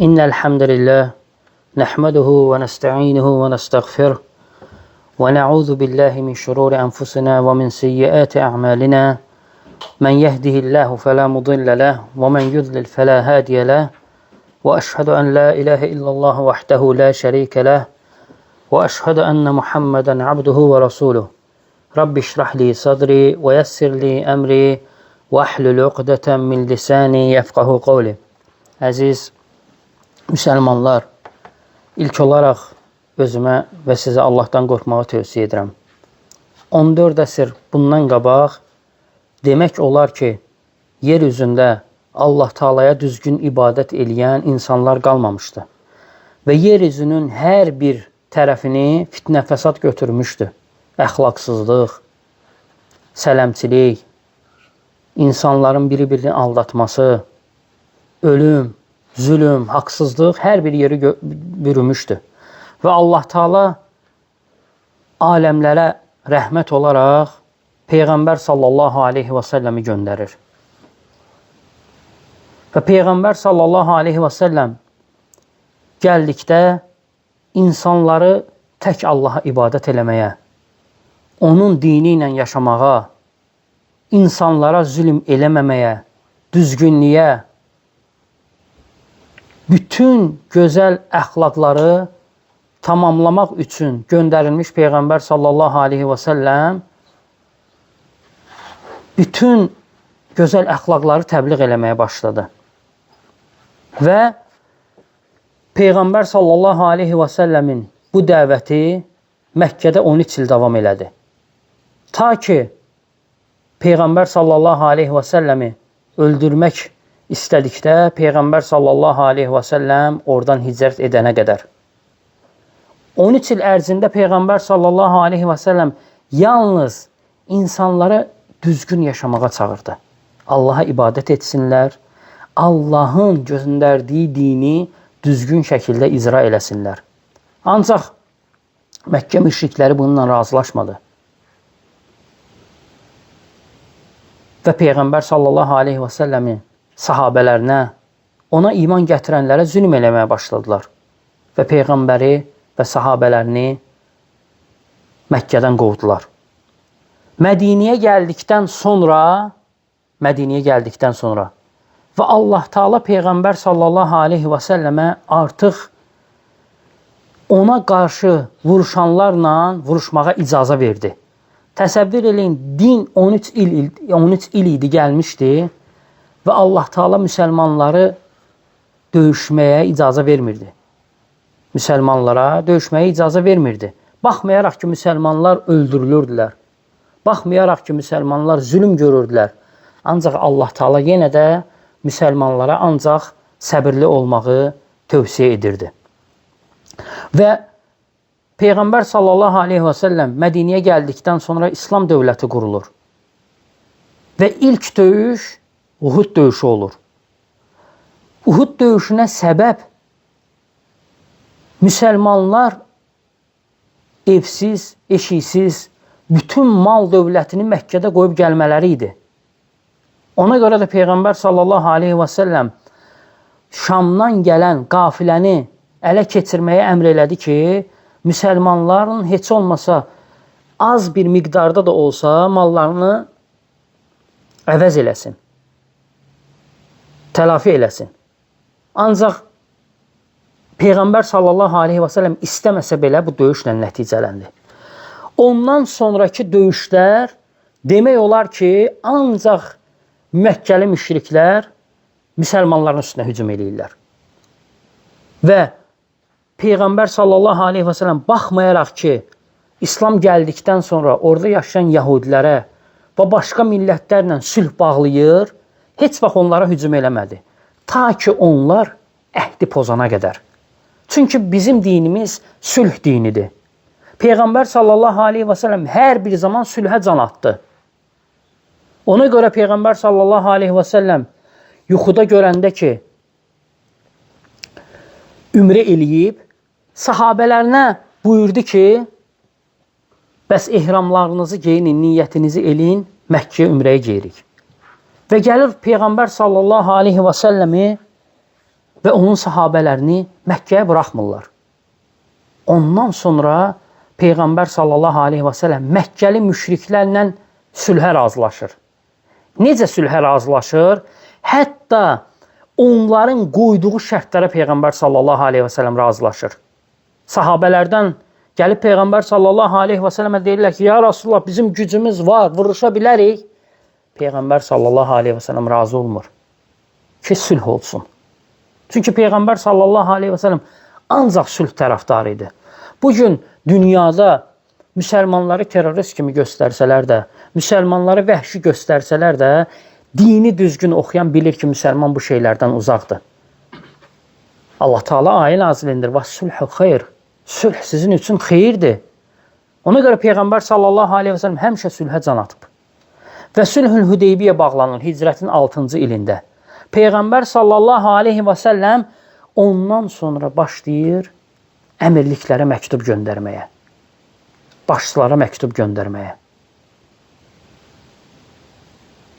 إن الحمد لله نحمده ونستعينه ونستغفره ونعوذ بالله من شرور أنفسنا ومن سيئات أعمالنا من يهده الله فلا مضل له ومن يضلل فلا هادي له وأشهد أن لا إله إلا الله وحده لا شريك له وأشهد أن محمدا عبده ورسوله رب اشرح لي صدري ويسر لي أمري واحلل عقدة من lisani yefqahu qawli. Əziz müsəlmanlar, ilk olaraq özümə və sizə Allahdan qorxmağı tövsiyə edirəm. 14 əsr bundan qabaq demək olar ki, yer üzündə Allah Taalaya düzgün ibadət eləyən insanlar qalmamışdı. Və yer üzünün hər bir tərəfini fitnə fəsad götürmüşdü. Əxlaqsızlıq, sələmçilik, insanların biri-birini aldatması, ölüm, zülüm, haqsızlıq hər bir yeri bürümüşdü. Və Allah Taala aləmlərə rəhmət olaraq Peyğəmbər sallallahu aleyhi və səlləmi göndərir. Və Peyğəmbər sallallahu aleyhi və səlləm gəldikdə insanları tək Allaha ibadət eləməyə, onun dini ilə yaşamağa, insanlara zülm eləməməyə, düzgünlüyə, bütün gözəl əxlaqları tamamlamaq üçün göndərilmiş Peyğəmbər sallallahu aleyhi və səlləm bütün gözəl əxlaqları təbliğ eləməyə başladı. Və Peyğəmbər sallallahu aleyhi və səlləmin bu dəvəti Məkkədə 13 il davam elədi. Ta ki, Peyğəmbər sallallahu aleyhi və səlləmi öldürmək istədikdə Peyğəmbər sallallahu aleyhi və səlləm oradan hicrət edənə qədər. 13 il ərzində Peyğəmbər sallallahu aleyhi və səlləm yalnız insanları düzgün yaşamağa çağırdı. Allaha ibadət etsinlər, Allahın göndərdiyi dini düzgün şəkildə icra eləsinlər. Ancaq Məkkə müşrikləri bununla razılaşmadı. Və Peyğəmbər sallallahu aleyhi və səlləmin sahabələrinə, ona iman gətirənlərə zülm eləməyə başladılar. Və Peyğəmbəri və sahabələrini Məkkədən qovdular. Mədiniyə gəldikdən sonra və Allah Taala Peyğəmbər sallallahu aleyhi və səlləmə artıq ona qarşı vuruşanlarla vuruşmağa icazə verdi. Təsəvvür eləyin, din 13 il idi gəlmişdi və Allah Taala müsəlmanları döyüşməyə icazə vermirdi. Müsəlmanlara döyüşməyə icazə vermirdi. Baxmayaraq ki, müsəlmanlar öldürülürdülər. Baxmayaraq ki, müsəlmanlar zülm görürdülər. Ancaq Allah Taala yenə də müsəlmanlara ancaq səbirli olmağı tövsiyə edirdi. Və Peyğəmbər sallallahu aleyhi və səlləm Mədiniyə gəldikdən sonra İslam dövləti qurulur. Və ilk döyüş Uhud döyüşü olur. Uhud döyüşünə səbəb müsəlmanlar evsiz, eşiksiz, bütün mal dövlətini Məkkədə qoyub gəlmələri idi. Ona görə də Peyğəmbər sallallahu aleyhi və səlləm Şamdan gələn qafiləni ələ keçirməyə əmr elədi ki, müsəlmanların heç olmasa az bir miqdarda da olsa mallarını əvəz eləsin, təlafi eləsin. Ancaq Peyğəmbər sallallahu aleyhi və səlləm istəməsə belə bu döyüşlə nəticələndi. Ondan sonraki döyüşlər demək olar ki, ancaq Məkkəli müşriklər müsəlmanların üstünə hücum eləyirlər. Və Peyğəmbər sallallahu aleyhi və səlləm baxmayaraq ki, İslam gəldikdən sonra orada yaşayan yahudilərə və başqa millətlərlə sülh bağlayır, heç vaxt onlara hücum eləmədi. Ta ki onlar əhdi pozana qədər. Çünki bizim dinimiz sülh dinidir. Peyğəmbər sallallahu aleyhi və səlləm hər bir zaman sülhə can atdı. Ona görə Peyğəmbər sallallahu aleyhi və səlləm yuxuda görəndə ki, ümrə eləyib, sahabələrinə buyurdu ki, bəs ehramlarınızı geyinin, niyyətinizi eləyin, Məkkəyə ümrəyə geyirik. Və gəlir Peyğəmbər sallallahu aleyhi və səlləmi və onun sahabələrini Məkkəyə buraxmırlar. Ondan sonra Peyğəmbər sallallahu aleyhi və səlləm Məkkəli müşriklərlə sülhə razılaşır. Necə sülhə razılaşır? Hətta onların qoyduğu şərtlərə Peyğəmbər sallallahu aleyhi və səlləm razılaşır. Sahabələrdən gəlib Peyğəmbər sallallahu aleyhi və səlləmə deyirlər ki, ya Rasulullah, bizim gücümüz var, vuruşa bilərik. Peyğəmbər sallallahu aleyhi və səlləm razı olmur ki, sülh olsun. Çünki Peyğəmbər sallallahu aleyhi və səlləm ancaq sülh tərəfdarı idi. Bugün dünyada müsəlmanları terörist kimi göstərsələr də, müsəlmanları vəhşi göstərsələr də, dini düzgün oxuyan bilir ki, müsəlman bu şeylərdən uzaqdır. Allah Teala ayə nazil edir. Və sülhü xeyr. Sülh sizin üçün xeyirdir. Ona görə Peyğəmbər sallallahu aleyhi və səlləm həmişə sülhə can atıb. Və Sülhül Hüdeybiyyə bağlanır hicrətin 6-cı ilində. Peyğəmbər sallallahu aleyhi və səlləm ondan sonra başlayır əmirliklərə məktub göndərməyə. Başçılara məktub göndərməyə.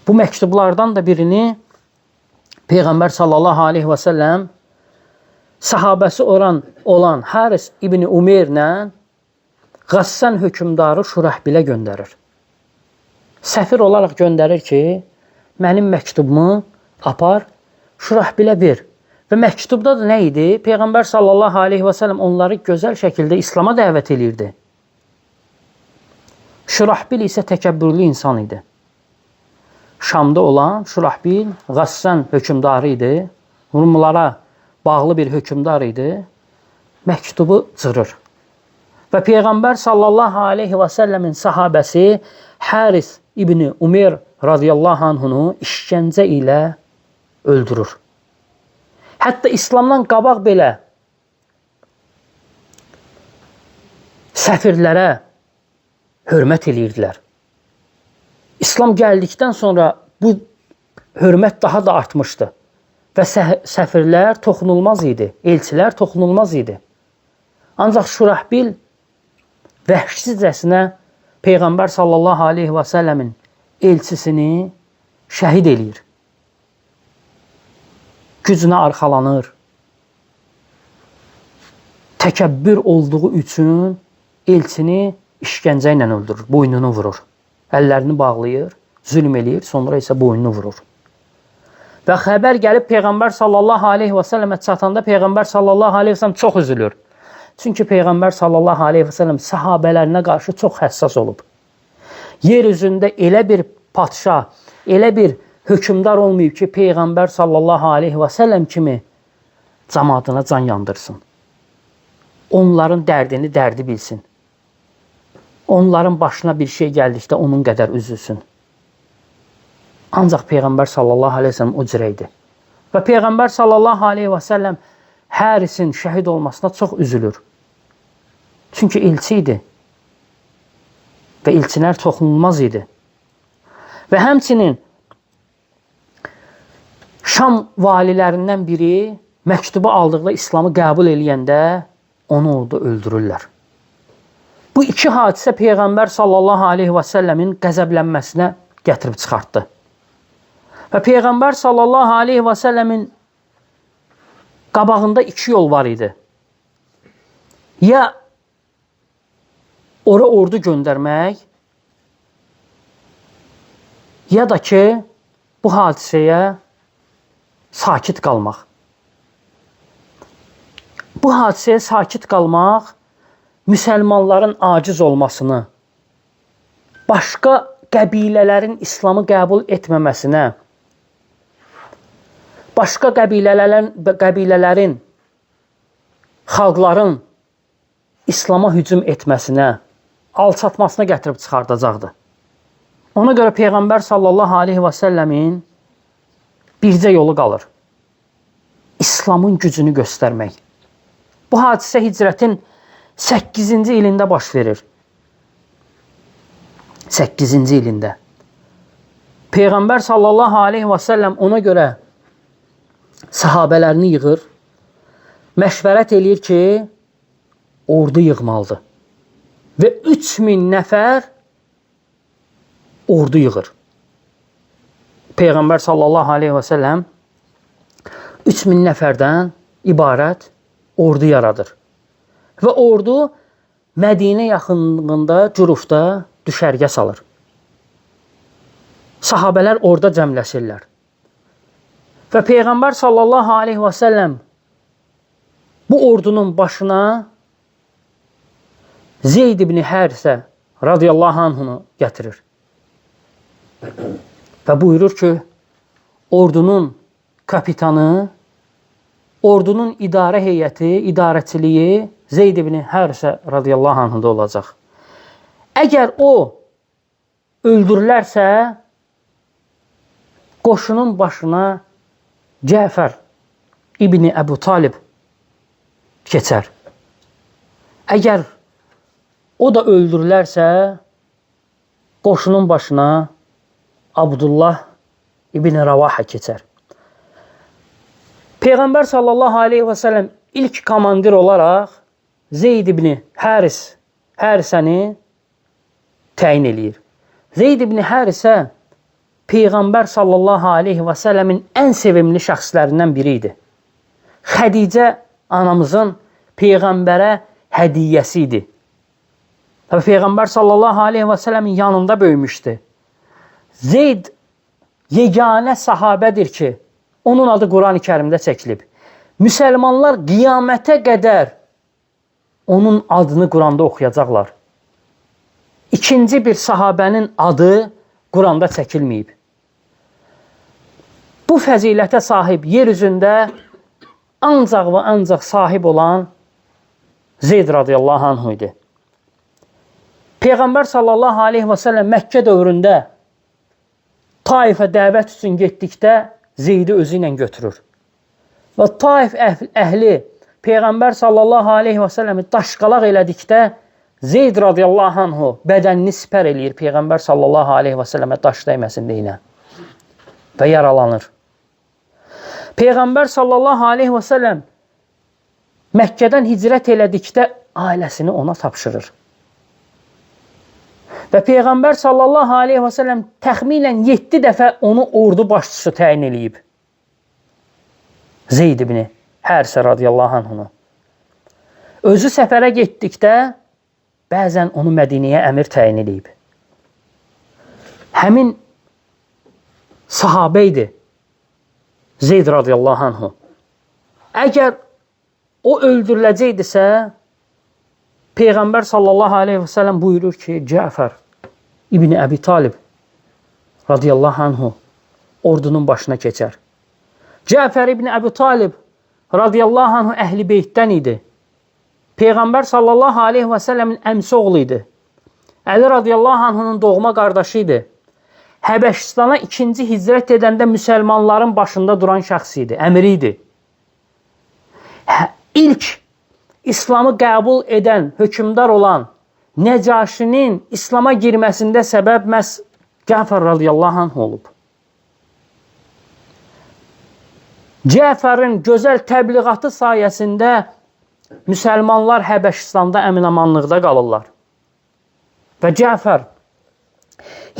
Bu məktublardan da birini Peyğəmbər sallallahu aleyhi və səlləm sahabəsi olan Haris İbni Umeyrlə Qassan hökümdarı Şurahbilə göndərir. Səfir olaraq göndərir ki, mənim məktubumu apar, Şurahbilə ver. Və məktubda da nə idi? Peyğəmbər sallallahu aleyhi və səlləm onları gözəl şəkildə İslama dəvət edirdi. Şurahbil isə təkəbbürlü insan idi. Şamda olan Şurahbil Qassan hökümdarı idi. Rumlara bağlı bir hökümdar idi. Məktubu cırır. Və Peyğəmbər sallallahu aleyhi və səlləmin sahabəsi Haris İbni Umeyr radiyallahu anhunu işgəncə ilə öldürür. Hətta İslamdan qabaq belə səfirlərə hörmət edirdilər. İslam gəldikdən sonra bu hörmət daha da artmışdı. Və səfirlər toxunulmaz idi, elçilər toxunulmaz idi. Ancaq Şurahbil vəhşicəsinə Peyğəmbər sallallahu aleyhi və səlləmin elçisini şəhid eləyir. Gücünə arxalanır. Təkəbbür olduğu üçün elçini işgəncə ilə öldürür, boynunu vurur. Əllərini bağlayır, zülm eləyir, sonra isə boynunu vurur. Və xəbər gəlib Peyğəmbər sallallahu aleyhi və səlləmə çatanda Peyğəmbər sallallahu aleyhi və səlləm çox üzülür. Çünki Peyğəmbər sallallahu aleyhi və səlləm sahabələrinə qarşı çox həssas olub. Yer üzündə elə bir padşah, elə bir hökümdar olmayıb ki, Peyğəmbər sallallahu aleyhi və səlləm kimi cəmaatına can yandırsın. Onların dərdi bilsin. Onların başına bir şey gəldikdə onun qədər üzülsün. Ancaq Peyğəmbər sallallahu aleyhi və səlləm o cürə idi. Və Peyğəmbər sallallahu aleyhi və səlləm Hərisin şəhid olmasına çox üzülür. Çünki elçi idi. Və elçilər toxunulmaz idi. Və həmçinin Şam valilərindən biri məktubu aldıqda İslamı qəbul eləyəndə onu orada öldürürlər. Bu iki hadisə Peyğəmbər sallallahu aleyhi və səlləmin qəzəblənməsinə gətirib çıxartdı. Və Peyğəmbər sallallahu aleyhi və səlləmin qabağında iki yol var idi. Ya ora ordu göndərmək, ya da ki, bu hadisəyə sakit qalmaq. Bu hadisəyə sakit qalmaq, müsəlmanların aciz olmasını, başqa qəbilələrin İslamı qəbul etməməsinə, başqa qəbilələrin, xalqların İslama hücum etməsinə, alçatmasına gətirib çıxardacaqdı. Ona görə Peyğəmbər sallallahu aleyhi və səlləmin bircə yolu qalır. İslamın gücünü göstərmək. Bu hadisə hicrətin 8-ci ilində baş verir. 8-ci ilində. Peyğəmbər sallallahu aleyhi və səlləm ona görə sahabələrini yığır, məşvərət eləyir ki, ordu yığmalıdır. Və 3000 nəfər ordu yığır. Peyğəmbər sallallahu aleyhi və səlləm 3000 nəfərdən ibarət ordu yaradır. Və ordu Mədinə yaxınlığında, Cürufda düşərgə salır. Sahabələr orada cəmləşirlər. Və Peyğəmbər sallallahu aleyhi və səlləm bu ordunun başına Zeyd ibn Hərisə radiyallahu anhunu gətirir. Və buyurur ki, ordunun kapitanı, ordunun idarə heyəti, idarəçiliyi Zeyd ibn Hərisə radiyallahu anhında olacaq. Əgər o öldürülərsə, qoşunun başına Cəfər ibn Əbu Talib keçər. Əgər o da öldürülərsə, qoşunun başına Abdullah ibn Rəvahə keçər. Peyğəmbər sallallahu aleyhi və səlləm ilk komandir olaraq Zeyd ibn Hərisəni təyin eləyir. Zeyd ibn Hərisə Peyğəmbər sallallahu aleyhi və səlləmin ən sevimli şəxslərindən biri idi. Xədicə anamızın Peyğəmbərə hədiyyəsi idi. Peyğəmbər sallallahu aleyhi və səlləmin yanında böyümüşdü. Zeyd yeganə sahabədir ki, onun adı Quran-ı Kərimdə çəkilib. Müsəlmanlar qiyamətə qədər onun adını Quranda oxuyacaqlar. İkinci bir sahabənin adı Quranda çəkilməyib. Bu fəzilətə sahib yer üzündə ancaq və ancaq sahib olan Zeyd radiyallahu anh idi. Peyğəmbər sallallahu aleyhi və səlləm Məkkə dövründə Taifə dəvət üçün getdikdə Zeydi özü ilə götürür. Və Taif əhli Peyğəmbər sallallahu aleyhi və səlləmi daşqalaq elədikdə Zeyd radiyallahu anhu bədənini sipər eləyir Peyğəmbər sallallahu aleyhi və səlləmə daş dəyməsin deyinə və yaralanır. Peyğəmbər sallallahu aleyhi və səlləm Məkkədən hicrət elədikdə ailəsini ona tapşırır. Və Peyğəmbər sallallahu aleyhi və səlləm təxminən 7 dəfə onu ordu başçısı təyin eləyib. Zeyd ibn Hərisə radiyallahu anhunu. Özü səfərə getdikdə bəzən onu Mədinəyə əmir təyin eləyib. Həmin sahabə idi Zeyd radiyallahu anhu. Əgər o öldürüləcəkdirsə, Peyğəmbər sallallahu aleyhi və səlləm buyurur ki, Cəfər ibn Əbi Talib radiyallahu anhu ordunun başına keçər. Cəfər ibn Əbi Talib radiyallahu anhu əhl-i beytdən idi. Peyğəmbər sallallahu aleyhi və səlləmin əmsi oğlu idi. Əli radiyallahu anhunun doğma qardaşı idi. Həbəşistana ikinci hicrət edəndə müsəlmanların başında duran şəxs idi, əmiri idi. İlk İslamı qəbul edən, hökmdar olan Nəcaşinin İslama girməsində səbəb məhz Cəfər radiyallahu anh olub. Cəfərin gözəl təbliğatı sayəsində müsəlmanlar Həbəşistanda əmin-amanlıqda qalırlar. Və Cəfər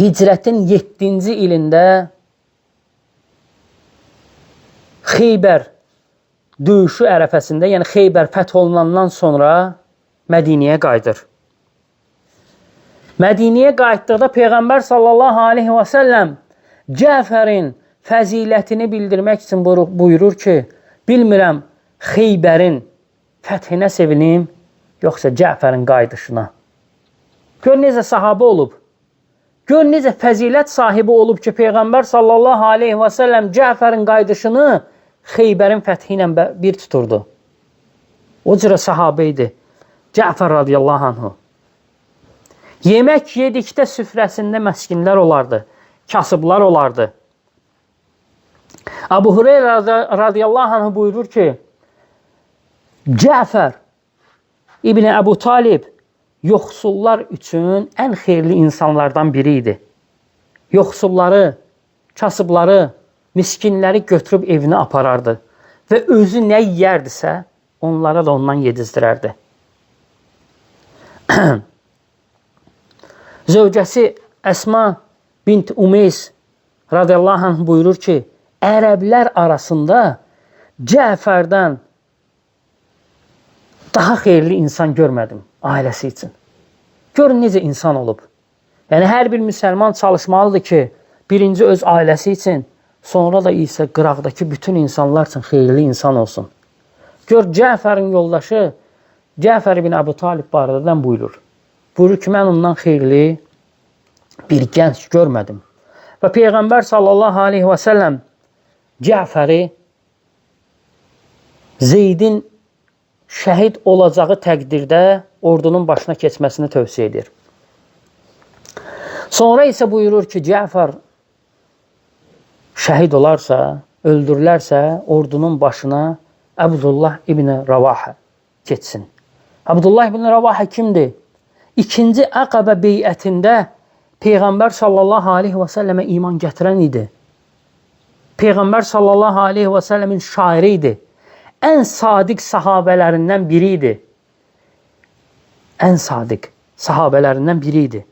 hicrətin 7-ci ilində Xeybər döyüşü ərəfəsində, yəni Xeybər fəth olunandan sonra Mədinəyə qayıdır. Mədinəyə qayıtdıqda Peyğəmbər sallallahu aleyhi və səlləm Cəfərin fəzilətini bildirmək üçün buyurur ki, bilmirəm Xeybərin fəthinə sevinim, yoxsa Cəfərin qayıdışına. Gör necə sahabə olub. Gör necə fəzilət sahibi olub ki, Peyğəmbər sallallahu aleyhi və səlləm Cəfərin qayıdışını Xeybərin fəthi ilə bir tuturdu. O cürə sahabə idi Cəfər radiyallahu anhu. Yemək yedikdə süfrəsində məskinlər olardı, kasıblar olardı. Əbu Hüreyrə radiyallahu anhu buyurur ki, Cəfər İbn Əbu Talib yoxsullar üçün ən xeyirli insanlardan biri idi. Yoxsulları, kasıbları, miskinləri götürüb evinə aparardı və özü nə yeyərdisə, onlara da ondan yedizdirərdi. Zövcəsi Əsma bint Umeys radiyallahu anh buyurur ki, ərəblər arasında Cəfərdən daha xeyirli insan görmədim ailəsi üçün. Görün necə insan olub. Yəni, hər bir müsəlman çalışmalıdır ki, birinci öz ailəsi üçün, sonra da isə qıraqdakı bütün insanlar üçün xeyirli insan olsun. Gör, Cəfərin yoldaşı Cəfər ibn Əbu Talib barədən buyurur. Buyurur ki, mən ondan xeyirli bir gənc görmədim. Və Peyğəmbər sallallahu aleyhi və səlləm Cəfəri Zeydin şəhid olacağı təqdirdə ordunun başına keçməsini tövsiyə edir. Sonra isə buyurur ki, Cəfər şəhid olarsa, öldürülərsə, ordunun başına Abdullah ibn Ravaha keçsin. Abdullah ibn Ravaha kimdir? İkinci Əqəbə beyətində Peyğəmbər sallallahu aleyhi və səlləmə iman gətirən idi. Peyğəmbər sallallahu aleyhi və səlləmin şairi idi. Ən sadiq sahabələrindən biri idi. Ən sadiq sahabələrindən biri idi.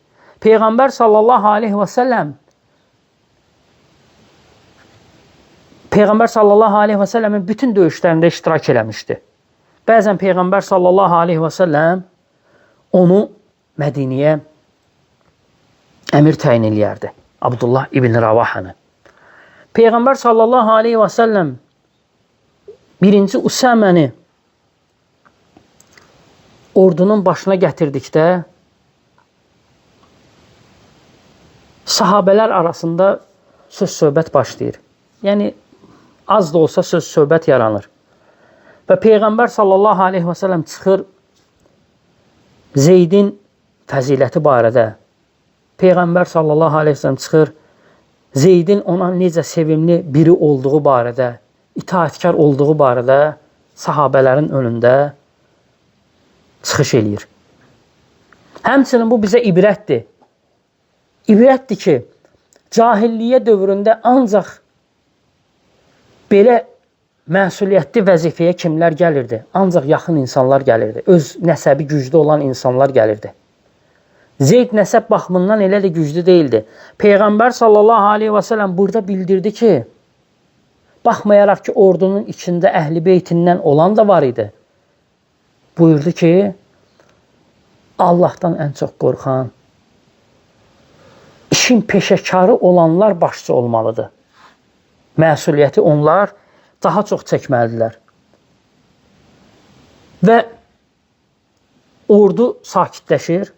Peyğəmbər sallallahu aleyhi və səlləm Peyğəmbər sallallahu aleyhi və səlləmin bütün döyüşlərində iştirak eləmişdi. Bəzən Peyğəmbər sallallahu aleyhi və səlləm onu Mədiniyə əmir təyin eləyərdi. Abdullah ibn Ravahanı. Peyğəmbər sallallahu aleyhi və səlləm birinci Usaməni ordunun başına gətirdikdə sahabələr arasında söz-söhbət başlayır. Yəni, az da olsa söz-söhbət yaranır. Və Peyğəmbər sallallahu aleyhi və səlləm çıxır Zeydin fəziləti barədə. Peyğəmbər sallallahu aleyhi və səlləm çıxır Zeydin ona necə sevimli biri olduğu barədə, itaətkar olduğu barədə sahabələrin önündə çıxış eləyir. Həmçinin bu bizə ibrətdir. İbrətdir ki, cahilliyə dövründə ancaq belə məsuliyyətli vəzifəyə kimlər gəlirdi? Ancaq yaxın insanlar gəlirdi. Öz nəsəbi güclü olan insanlar gəlirdi. Zeyd nəsəb baxımından elə də güclü deyildi. Peyğəmbər sallallahu aleyhi və səlləm burada bildirdi ki, baxmayaraq ki, ordunun içində əhl-i beytindən olan da var idi. Buyurdu ki, Allahdan ən çox qorxan, işin peşəkarı olanlar başçı olmalıdır. Məsuliyyəti onlar daha çox çəkməlidirlər. Və ordu sakitləşir.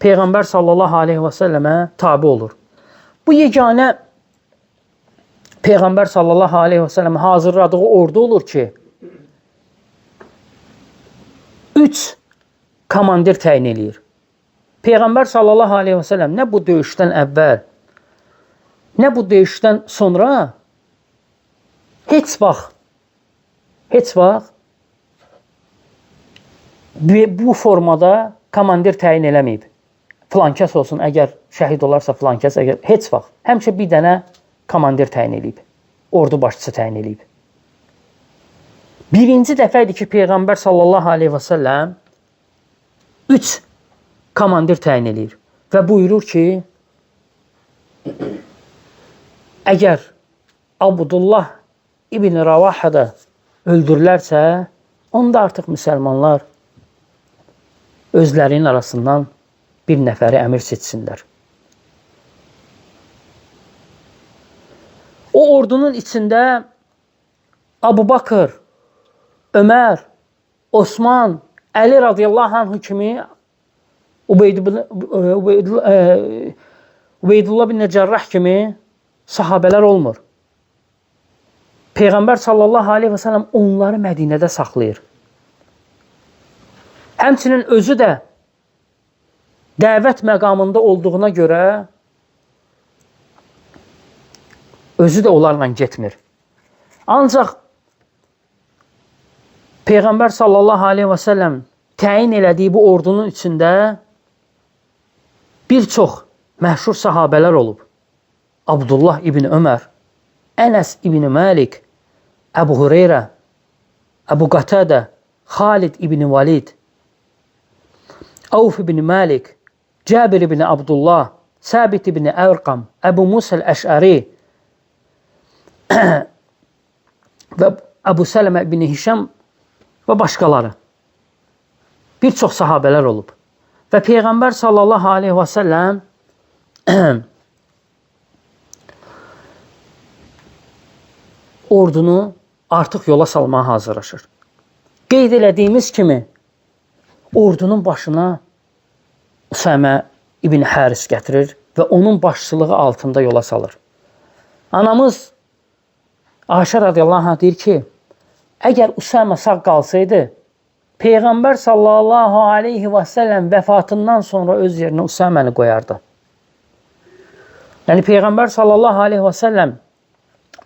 Peyğəmbər sallallahu aleyhi və səlləmə tabi olur. Bu yeganə Peyğəmbər sallallahu aleyhi və səlləmə hazırladığı ordu olur ki, 3 komandir təyin eləyir. Peyğəmbər sallallahu aleyhi və səlləm nə bu döyüşdən əvvəl, nə bu döyüşdən sonra heç vaxt bu formada komandir təyin eləməyib. Filankəs olsun, əgər şəhid olarsa filankəs, əgər heç vaxt. Həmişə bir dənə komandir təyin eləyib. Ordu başçısı təyin eləyib. Birinci dəfə idi ki, Peyğəmbər sallallahu aleyhi və səlləm 3 komandir təyin eləyir. Və buyurur ki, əgər Abdullah ibn Ravahada öldürülərsə, onda artıq müsəlmanlar özlərinin arasından bir nəfəri əmir seçsinlər. O ordunun içində Abu Bakır, Ömər, Osman, Əli radiyallahu anhu kimi Ubeydullah bin Cərrah kimi sahabələr olmur. Peyğəmbər sallallahu aleyhi və səlləm onları Mədinədə saxlayır. Həmçinin özü də dəvət məqamında olduğuna görə özü də onlarla getmir. Ancaq Peyğəmbər sallallahu aleyhi və səlləm təyin elədiyi bu ordunun içində bir çox məşhur sahabələr olub. Abdullah ibn Ömər, Ənəs ibn Məlik, Əbu Hüreyrə, Əbu Qatadə, Xalid ibn Valid, Avf ibn Məlik, Cəbir ibn Abdullah, Səbit ibn Ərqam, Əbu Musa əl-Əş'ari və Əbu Sələmə ibn Hişam və başqaları. Bir çox sahabələr olub. Və Peyğəmbər sallallahu aleyhi və səlləm ordunu artıq yola salmağa hazırlaşır. Qeyd elədiyimiz kimi ordunun başına Üsəmə ibn Həris gətirir və onun başçılığı altında yola salır. Anamız Ayşə radiyallahu anh deyir ki, əgər Üsəmə sağ qalsaydı, Peyğəmbər sallallahu aleyhi və səlləm vəfatından sonra öz yerinə Üsəməni qoyardı. Yəni Peyğəmbər sallallahu aleyhi və səlləm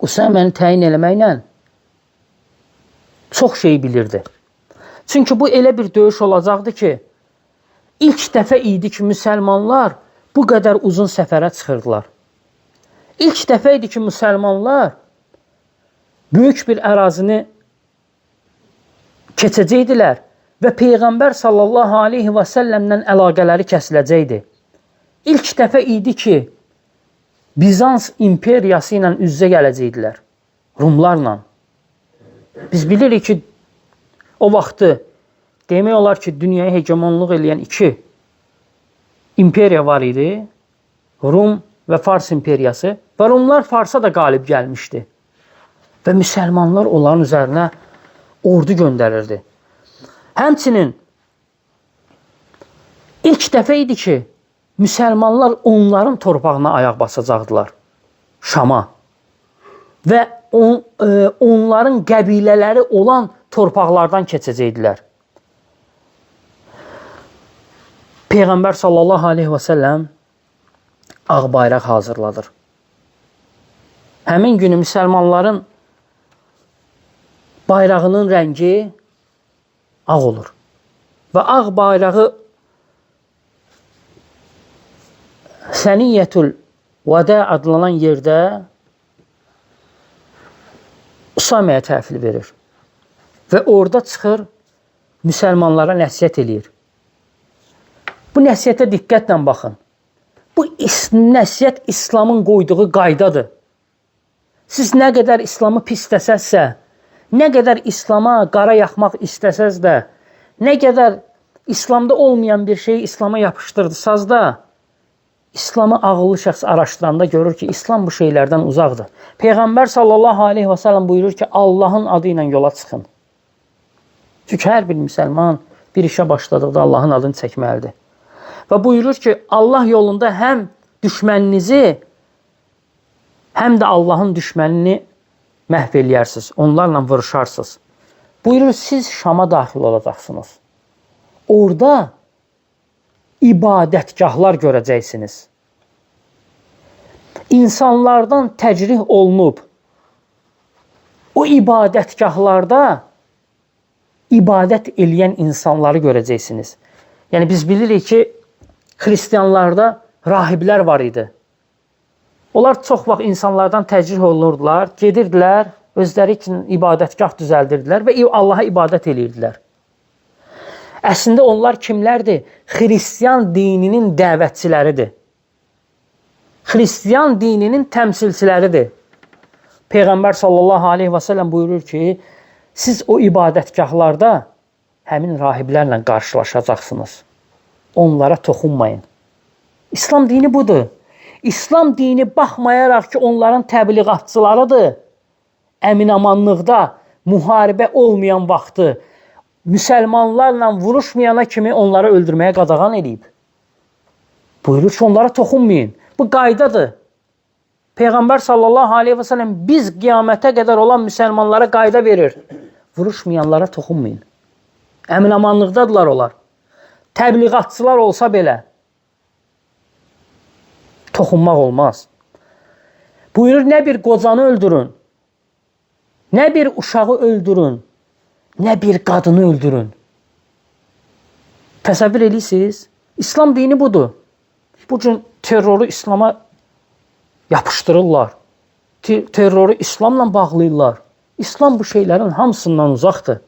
Üsəməni təyin eləməklə çox şey bilirdi. Çünki bu elə bir döyüş olacaqdı ki, ilk dəfə idi ki, müsəlmanlar bu qədər uzun səfərə çıxırdılar. İlk dəfə idi ki, müsəlmanlar böyük bir ərazini keçəcəkdilər və Peyğəmbər sallallahu aleyhi və səlləmdən əlaqələri kəsiləcəkdi. İlk dəfə idi ki, Bizans imperiyası ilə üz-üzə gələcəkdilər, Rumlarla. Biz bilirik ki, o vaxtı demək olar ki, dünyaya hegemonluq edən iki imperiya var idi, Rum və Fars imperiyası və Rumlar Farsa da qalib gəlmişdi və müsəlmanlar onların üzərinə ordu göndərirdi. Həmçinin ilk dəfə idi ki, müsəlmanlar onların torpağına ayaq basacaqdılar, Şama və onların qəbilələri olan torpaqlardan keçəcəkdilər. Peyğəmbər sallallahu aleyhi və səlləm ağ bayraq hazırladır. Həmin günü müsəlmanların bayrağının rəngi ağ olur. Və ağ bayrağı Səniyyətül Vədə adlanan yerdə Üsaməyə təhvil verir. Və orada çıxır, müsəlmanlara nəsihət eləyir. Bu nəsihətə diqqətlə baxın. Bu nəsihət İslamın qoyduğu qaydadır. Siz nə qədər İslamı pisləsəzsə, nə qədər İslama qara yaxmaq istəsəz də, nə qədər İslamda olmayan bir şeyi İslama yapışdırdırsaz da, İslamı ağıllı şəxs araşdıranda görür ki, İslam bu şeylərdən uzaqdır. Peyğəmbər sallallahu aleyhi və səlləm buyurur ki, Allahın adı ilə yola çıxın. Çünki hər bir müsəlman bir işə başladıqda Allahın adını çəkməlidir. Və buyurur ki, Allah yolunda həm düşməninizi, həm də Allahın düşmənini məhv eləyərsiniz, onlarla vuruşarsınız. Buyurur, siz Şama daxil olacaqsınız. Orada ibadətgahlar görəcəksiniz. İnsanlardan təcrih olunub, o ibadətgahlarda ibadət eləyən insanları görəcəksiniz. Yəni biz bilirik ki, xristianlarda rahiblər var idi. Onlar çox vaxt insanlardan təcrih olunurdular, gedirdilər, özləri üçün ibadətgah düzəldirdilər və Allaha ibadət eləyirdilər. Əslində onlar kimlərdir? Xristian dininin dəvətçiləridir. Xristian dininin təmsilçiləridir. Peyğəmbər sallallahu aleyhi və səlləm buyurur ki, siz o ibadətgahlarda həmin rahiblərlə qarşılaşacaqsınız. Onlara toxunmayın. İslam dini budur. İslam dini baxmayaraq ki, onların təbliğatçılarıdır. Əminamanlıqda müharibə olmayan vaxtı müsəlmanlarla vuruşmayana kimi onları öldürməyə qadağan edib. Buyurur ki, onlara toxunmayın. Bu qaydadır. Peyğəmbər sallallahu aleyhi və səlləm biz qiyamətə qədər olan müsəlmanlara qayda verir. Vuruşmayanlara toxunmayın. Əminamanlıqdadırlar onlar. Təbliğatçılar olsa belə toxunmaq olmaz. Buyurur, nə bir qocanı öldürün, nə bir uşağı öldürün, nə bir qadını öldürün. Təsəvvür edirsiniz? İslam dini budur. Bu gün terroru İslama yapışdırırlar. Terroru İslamla bağlayırlar. İslam bu şeylərin hamısından uzaqdır.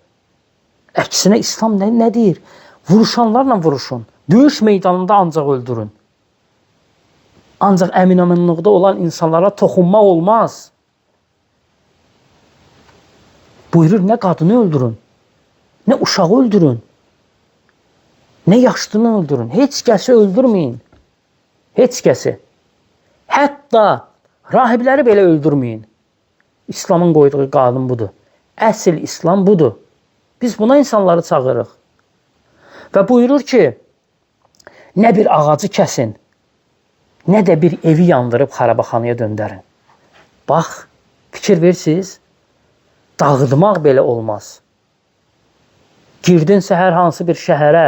Əksinə İslam nə deyir? Vuruşanlarla vuruşun. Döyüş meydanında ancaq öldürün. Ancaq əminamanlıqda olan insanlara toxunmaq olmaz. Buyurur, nə qadını öldürün, nə uşağı öldürün, nə yaşlını öldürün. Heç kəsi öldürməyin. Heç kəsi. Hətta rahibləri belə öldürməyin. İslamın qoyduğu qanun budur. Əsl İslam budur. Biz buna insanları çağırırıq. Və buyurur ki, nə bir ağacı kəsin, nə də bir evi yandırıb xarabaxanaya döndərin. Bax, fikir versiniz, dağıtmaq belə olmaz. Girdinsə hər hansı bir şəhərə,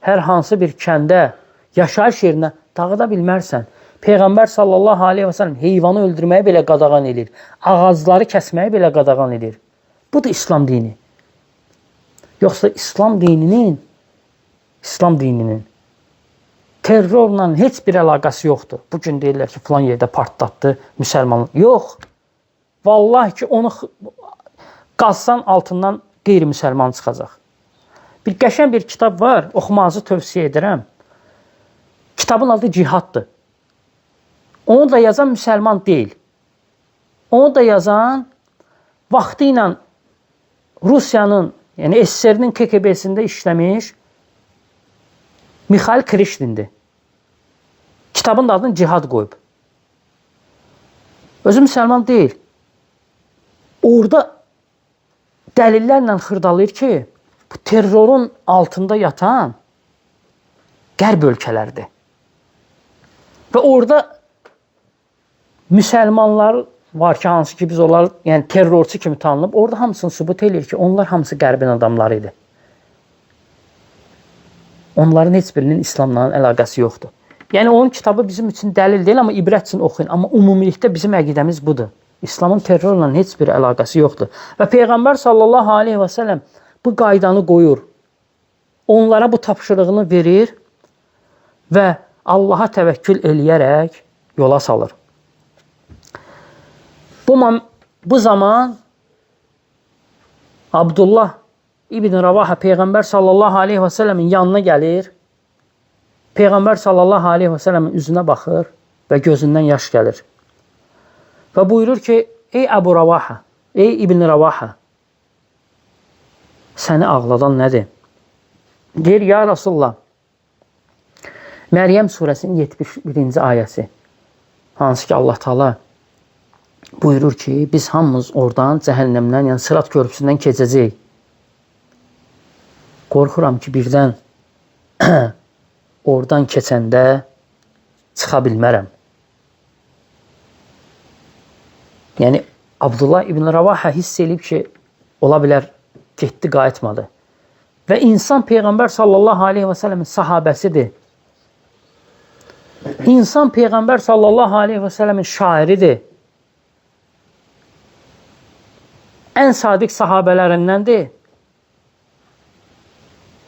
hər hansı bir kəndə, yaşayış yerinə dağıda bilmərsən. Peyğəmbər sallallahu aleyhi və səlləm heyvanı öldürməyi belə qadağan edir. Ağacları kəsməyi belə qadağan edir. Bu da İslam dini. Yoxsa İslam dininin terrorla heç bir əlaqəsi yoxdur. Bugün deyirlər ki, filan yerdə partlatdı müsəlmanlar. Yox. Vallahi ki, onu qazsan altından qeyri-müsəlman çıxacaq. Bir qəşəng bir kitab var, oxumanızı tövsiyə edirəm. Kitabın adı Cihaddır. Onu da yazan müsəlman deyil. Onu da yazan vaxtı ilə Rusiyanın, yəni SSR-nin KGB-sində işləmiş Mikhail Krişnindir. Kitabın da adını Cihad qoyub. Özü müsəlman deyil. Orada dəlillərlə xırdalayır ki, bu terrorun altında yatan qərb ölkələrdir. Və orada müsəlmanlar var ki, hansı ki biz onları yəni terrorçu kimi tanınıb, orada hamısını sübut edir ki, onlar hamısı qərbin adamları idi. Onların heç birinin İslamla əlaqəsi yoxdur. Yəni onun kitabı bizim üçün dəlil deyil, amma ibrət üçün oxuyun. Amma ümumilikdə bizim əqidəmiz budur. İslamın terrorla heç bir əlaqəsi yoxdur. Və Peyğəmbər sallallahu aleyhi və səlləm bu qaydanı qoyur. Onlara bu tapşırığını verir və Allaha təvəkkül eləyərək yola salır. Bu zaman Abdullah İbn Ravaha Peyğəmbər sallallahu aleyhi və səlləmin yanına gəlir. Peyğəmbər sallallahu aleyhi və səlləmin üzünə baxır və gözündən yaş gəlir. Və buyurur ki, ey Əbu Ravaha, ey İbn Ravaha, səni ağladan nədir? Deyir, ya Rasulullah, Məryəm surəsinin 71-ci ayəsi, hansı ki Allah Taala buyurur ki, biz hamımız oradan, cəhənnəmdən, yəni Sırat körpüsündən keçəcəyik. Qorxuram ki, birdən oradan keçəndə çıxa bilmərəm. Yəni, Abdullah İbn Ravaha hiss edib ki, ola bilər, getdi, qayıtmadı. Və insan Peyğəmbər sallallahu aleyhi və səlləmin sahabəsidir. İnsan Peyğəmbər sallallahu aleyhi və səlləmin şairidir. Ən sadiq sahabələrindəndir.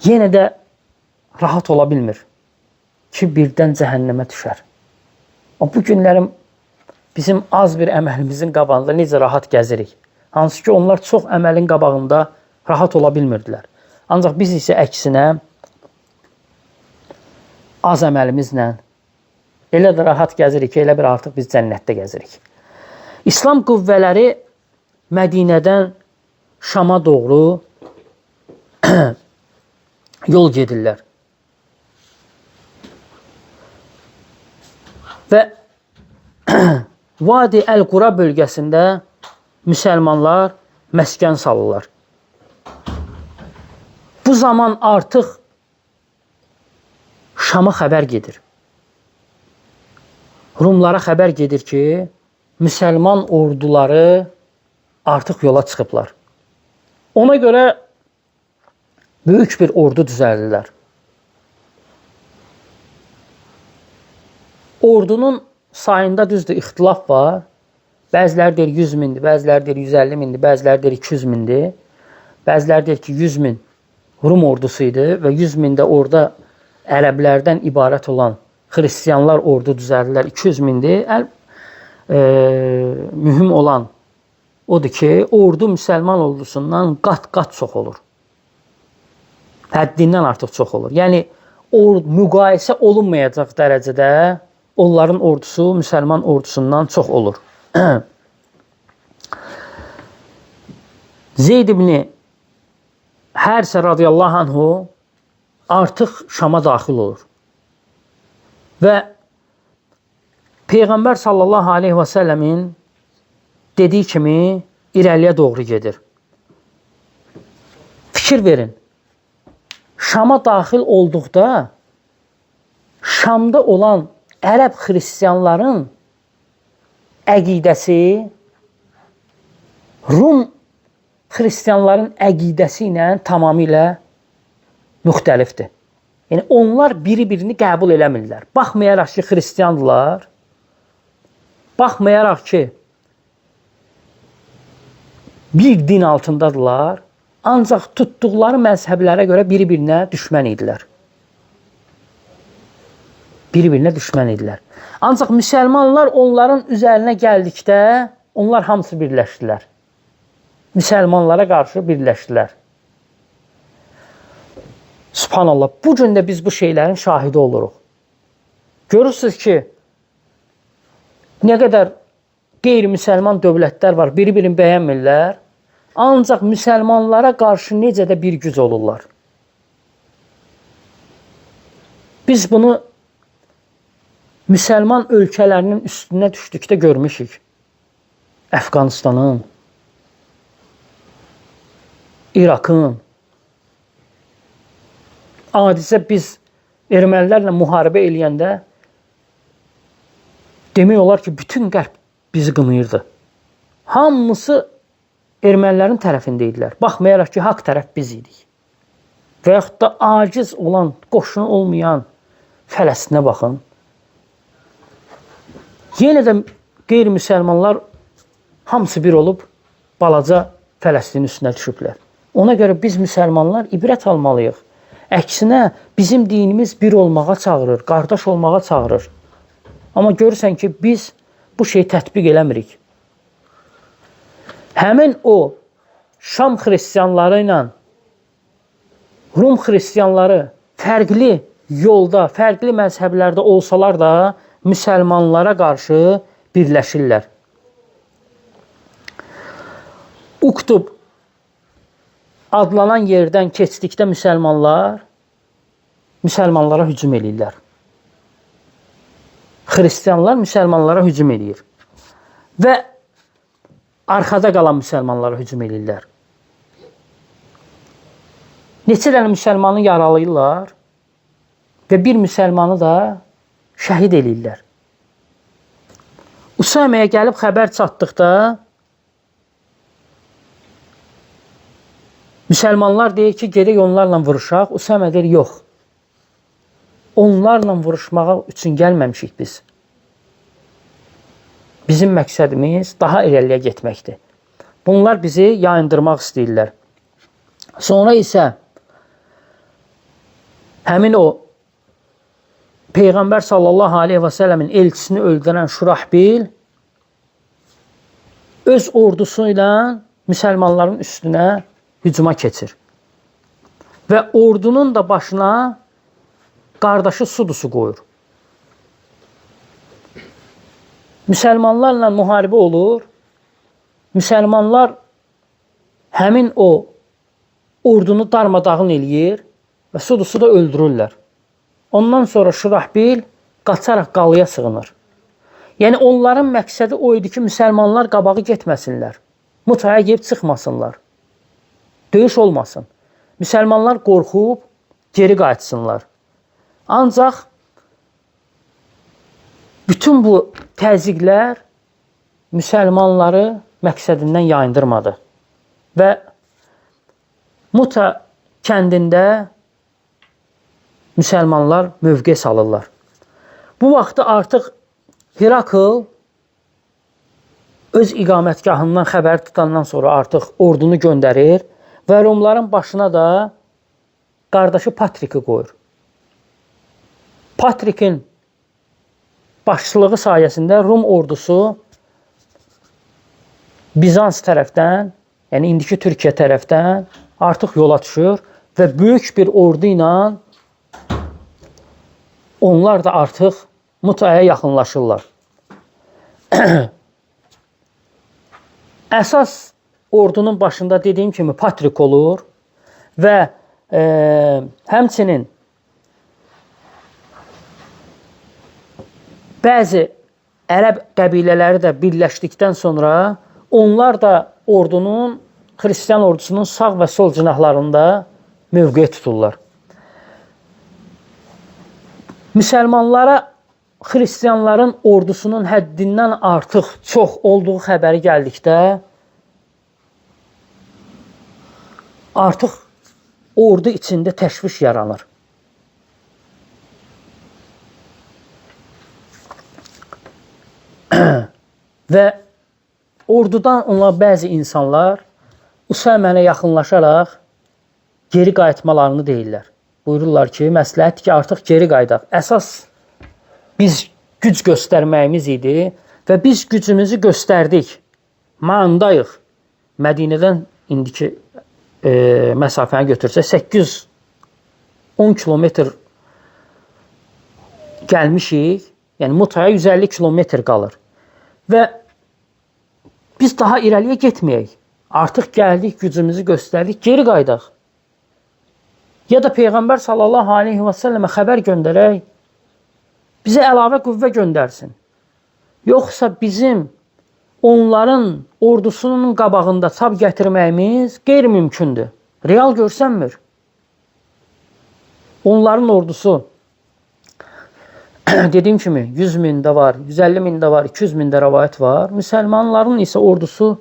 Yenə də rahat ola bilmir ki, birdən cəhənnəmə düşər. O, bu günlərim bizim az bir əməlimizin qabağında necə rahat gəzirik. Hansı ki, onlar çox əməlin qabağında rahat ola bilmirdilər. Ancaq biz isə əksinə az əməlimizlə elə də rahat gəzirik ki, elə bir artıq biz cənnətdə gəzirik. İslam qüvvələri Mədinədən Şama doğru yol gedirlər. Və Vadi Əl-Qura bölgəsində müsəlmanlar məskən salırlar. Bu zaman artıq Şama xəbər gedir. Rumlara xəbər gedir ki, müsəlman orduları artıq yola çıxıblar. Ona görə böyük bir ordu düzəldirlər. Ordunun sayında düzdür, ixtilaf var. Bəziləri deyir 100 mindir, bəziləri deyir 150 mindir, bəziləri deyir 200 mindir. Bəziləri deyir ki, 100 min Rum ordusu idi və 100 min də orada ərəblərdən ibarət olan xristiyanlar ordu düzəldirlər, 200 mindir. Mühüm olan odur ki, ordu müsəlman ordusundan qat-qat çox olur. Həddindən artıq çox olur. Yəni, müqayisə olunmayacaq dərəcədə onların ordusu müsəlman ordusundan çox olur. Zeyd ibn Hərsə radiyallahu anhu artıq Şama daxil olur. Və Peyğəmbər sallallahu aleyhi və səlləmin dediyi kimi irəliyə doğru gedir. Fikir verin. Şama daxil olduqda Şamda olan ərəb xristiyanların əqidəsi Rum xristiyanların əqidəsi ilə tamamilə müxtəlifdir. Yəni, onlar biri-birini qəbul eləmirlər. Baxmayaraq ki, xristiyandılar, baxmayaraq ki, bir din altındadılar, ancaq tutduqları məzhəblərə görə biri-birinə düşmən idilər. Bir-birinə düşmən idilər. Ancaq müsəlmanlar onların üzərinə gəldikdə, onlar hamısı birləşdilər. Müsəlmanlara qarşı birləşdilər. Subhanallah, bu gün də biz bu şeylərin şahidi oluruq. Görürsünüz ki, nə qədər qeyri-müsəlman dövlətlər var, biri-birini bəyənmirlər, ancaq müsəlmanlara qarşı necə də bir güc olurlar. Biz bunu müsəlman ölkələrinin üstünə düşdükdə görmüşük. Əfqanistanın, İraqın. Adicə biz ermənilərlə müharibə eləyəndə demək olar ki, bütün qərb bizi qınayırdı. Hamısı ermənilərin tərəfində idilər. Baxmayaraq ki, haqq tərəf biz idik. Və yaxud da aciz olan, qoşunu olmayan Fələstinə baxın. Yenə də qeyri-müsəlmanlar hamısı bir olub balaca Fələstinin üstünə düşüblər. Ona görə biz müsəlmanlar ibrət almalıyıq. Əksinə, bizim dinimiz bir olmağa çağırır, qardaş olmağa çağırır. Amma görürsən ki, biz bu şeyi tətbiq eləmirik. Həmin o Şam xristiyanları ilə Rum xristiyanları fərqli yolda, fərqli məzhəblərdə olsalar da, müsəlmanlara qarşı birləşirlər. Uqtub adlanan yerdən keçdikdə müsəlmanlara hücum edirlər. Xristiyanlar müsəlmanlara hücum edir. Və arxada qalan müsəlmanlara hücum edirlər. Neçə dənə müsəlmanı yaralayırlar və bir müsəlmanı da şəhid edirlər. Usaməyə gəlib xəbər çatdıqda müsəlmanlar deyir ki, gedək onlarla vuruşaq. Usamə deyir, yox. Onlarla vuruşmağa üçün gəlməmişik biz. Bizim məqsədimiz daha irəliyə getməkdir. Bunlar bizi yayındırmaq istəyirlər. Sonra isə həmin o Peyğəmbər sallallahu aleyhi və səlləmin elçisini öldürən Şurahbil öz ordusu ilə müsəlmanların üstünə hücuma keçir. Və ordunun da başına qardaşı Sudusu qoyur. Müsəlmanlarla müharibə olur. Müsəlmanlar həmin o ordunu darmadağın eləyir və Sudusu da öldürürlər. Ondan sonra Şurahbil qaçaraq qalaya sığınır. Yəni onların məqsədi o idi ki, müsəlmanlar qabağı getməsinlər. Mutaya gəlib çıxmasınlar. Döyüş olmasın. Müsəlmanlar qorxub geri qayıtsınlar. Ancaq bütün bu təzyiqlər müsəlmanları məqsədindən yayındırmadı. Və Muta kəndində müsəlmanlar mövqe salırlar. Bu vaxtda artıq Herakl öz iqamətgahından xəbər tutandan sonra artıq ordunu göndərir və Rumların başına da qardaşı Patriki qoyur. Patrikin başçılığı sayəsində Rum ordusu Bizans tərəfdən, yəni indiki Türkiyə tərəfdən artıq yola düşür və böyük bir ordu ilə onlar da artıq Mutaya yaxınlaşırlar. Əsas ordunun başında dediyim kimi Patrik olur və həmçinin bəzi ərəb qəbilələri də birləşdikdən sonra onlar da ordunun, xristian ordusunun sağ və sol cinahlarında mövqe tuturlar. Müsəlmanlara xristianların ordusunun həddindən artıq çox olduğu xəbəri gəldikdə artıq ordu içində təşviş yaranır. Və ordudan onlar bəzi insanlar Usamənə yaxınlaşaraq geri qayıtmalarını deyirlər. Buyururlar ki, məsləhət ki, artıq geri qayıdaq. Əsas biz güc göstərməyimiz idi və biz gücümüzü göstərdik. Mandayıq. Mədinədən indiki məsafəni götürsək 810 kilometr gəlmişik. Yəni Mutaya 150 kilometr qalır. Və biz daha irəliyə getməyək. Artıq gəldik, gücümüzü göstərdik, geri qaydaq. Ya da Peyğəmbər sallallahu aleyhi və səlləmə xəbər göndərək, bizə əlavə qüvvə göndərsin. Yoxsa bizim onların ordusunun qabağında tab gətirməyimiz qeyri-mümkündür. Real görsənmir. Onların ordusu dediyim kimi 100 mində var, 150 mində var, 200 mində rəvayət var. Müsəlmanların isə ordusu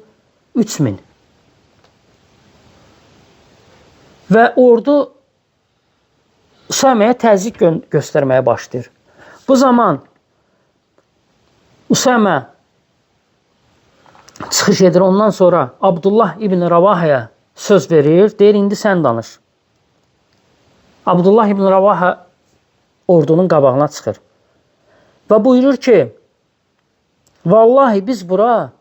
3000. Və ordu Usaməyə təzyiq göstərməyə başlayır. Bu zaman Usamə çıxış edir. Ondan sonra Abdullah ibn Ravahaya söz verir. Deyir, indi sən danış. Abdullah ibn Ravaha ordunun qabağına çıxır. Və buyurur ki, vallahi biz bura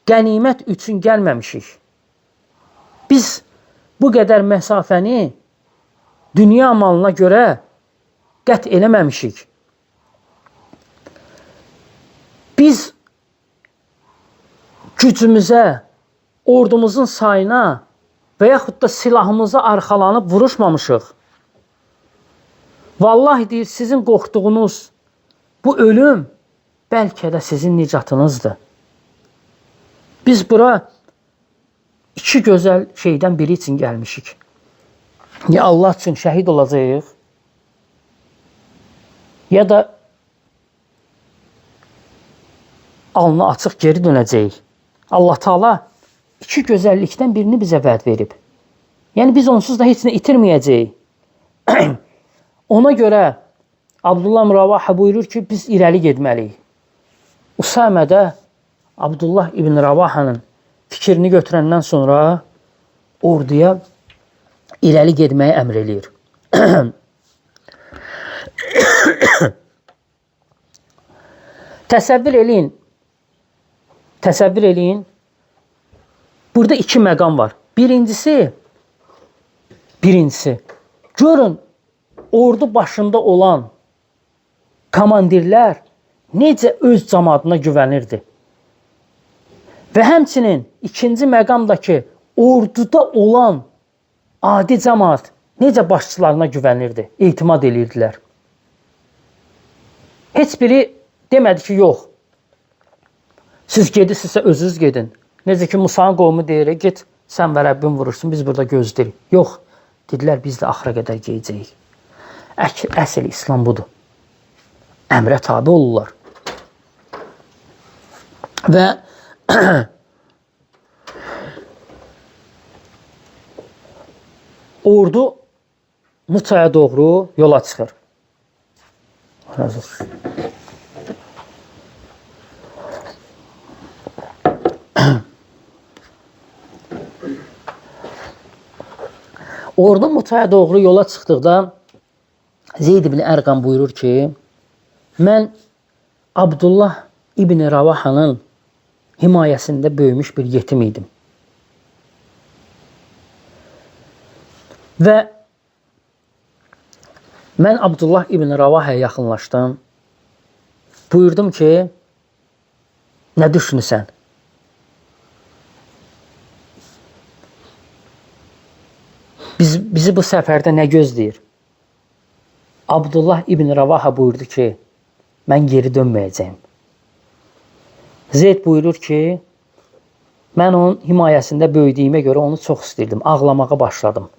qənimət üçün gəlməmişik. Biz bu qədər məsafəni dünya malına görə qət eləməmişik. Biz gücümüzə, ordumuzun sayına və yaxud da silahımıza arxalanıb vuruşmamışıq. Vallahi deyir, sizin qorxduğunuz bu ölüm bəlkə də sizin nicatınızdır. Biz bura iki gözəl şeydən biri üçün gəlmişik. Ya Allah üçün şəhid olacağıq, ya da alnı açıq geri dönəcəyik. Allah Taala iki gözəllikdən birini bizə vəd verib. Yəni biz onsuz da heç nə itirməyəcəyik. Ona görə Abdullah Ravaha buyurur ki, biz irəli getməliyik. Usamə də Abdullah ibn Ravahanın fikrini götürəndən sonra orduya irəli getməyi əmr eləyir. Təsəvvür eləyin, burada iki məqam var. Birincisi, görün, ordu başında olan komandirlər necə öz cəmaatına güvənirdi. Və həmçinin ikinci məqamdakı orduda olan adi cəmaat necə başçılarına güvənirdi, etimad edirdilər. Heç biri demədi ki, yox, siz gedirsinizsə özünüz gedin. Necə ki, Musanın qovmu deyir, get, sən və Rəbbin vurursun, biz burada gözləyirik. Yox, dedilər, biz də axıra qədər geyəcəyik. Əsl İslam budur. Əmrə tabi olurlar. Və ordu Mutaya doğru yola çıxır. Ordu Mutaya doğru yola çıxdıqda Zeyd ibn Ərqam buyurur ki, mən Abdullah ibn Ravahanın himayəsində böyümüş bir yetim idim. Və mən Abdullah ibn Ravahaya yaxınlaşdım. Buyurdum ki, nə düşünürsən? bizi bu səfərdə nə gözləyir? Abdullah ibn Ravaha buyurdu ki, mən geri dönməyəcəyim. Zeyd buyurur ki, mən onun himayəsində böyüdüyümə görə onu çox istəyirdim. Ağlamağa başladım.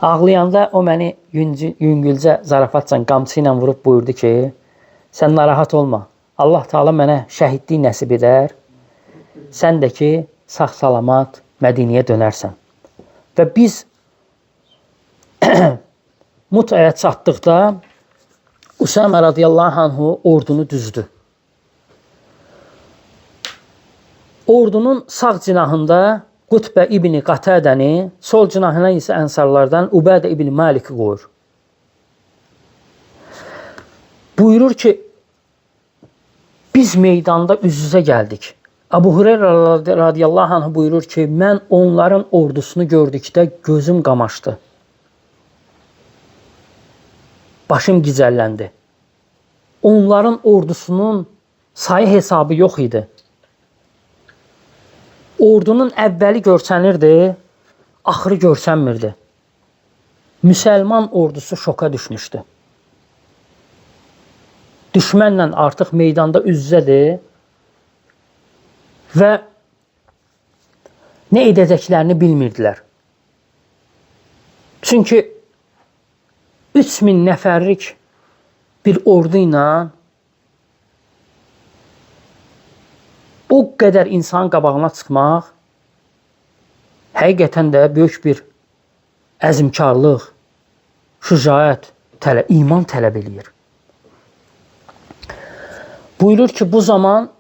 Ağlayanda o məni yüngülcə, zarafatca, qamçı ilə vurub buyurdu ki, sən narahat olma. Allah Teala mənə şəhidlik nəsib edər. Sən də ki, sağ-salamat Mədiniyə dönərsən. Və biz Mutaya çatdıqda Usəmə radiyallahu anhu ordunu düzdü. Ordunun sağ cinahında Qutbə ibn Qatədəni, sol cinahına isə ənsarlardan Ubədə ibn Maliki qoyur. Buyurur ki, biz meydanda üz-üzə gəldik. Əbu Hüreyrə radiyallahu anh buyurur ki, mən onların ordusunu gördükdə gözüm qamaşdı. Başım gicəlləndi. Onların ordusunun sayı hesabı yox idi. Ordunun əvvəli görsənirdi, axırı görsənmirdi. Müsəlman ordusu şoka düşmüşdü. Düşmənlə artıq meydanda üz-üzədir və nə edəcəklərini bilmirdilər. Çünki 3000 nəfərlik bir ordu ilə o qədər insanın qabağına çıxmaq həqiqətən də böyük bir əzmkarlıq, şücaət, iman tələb eləyir. Buyurur ki, bu zaman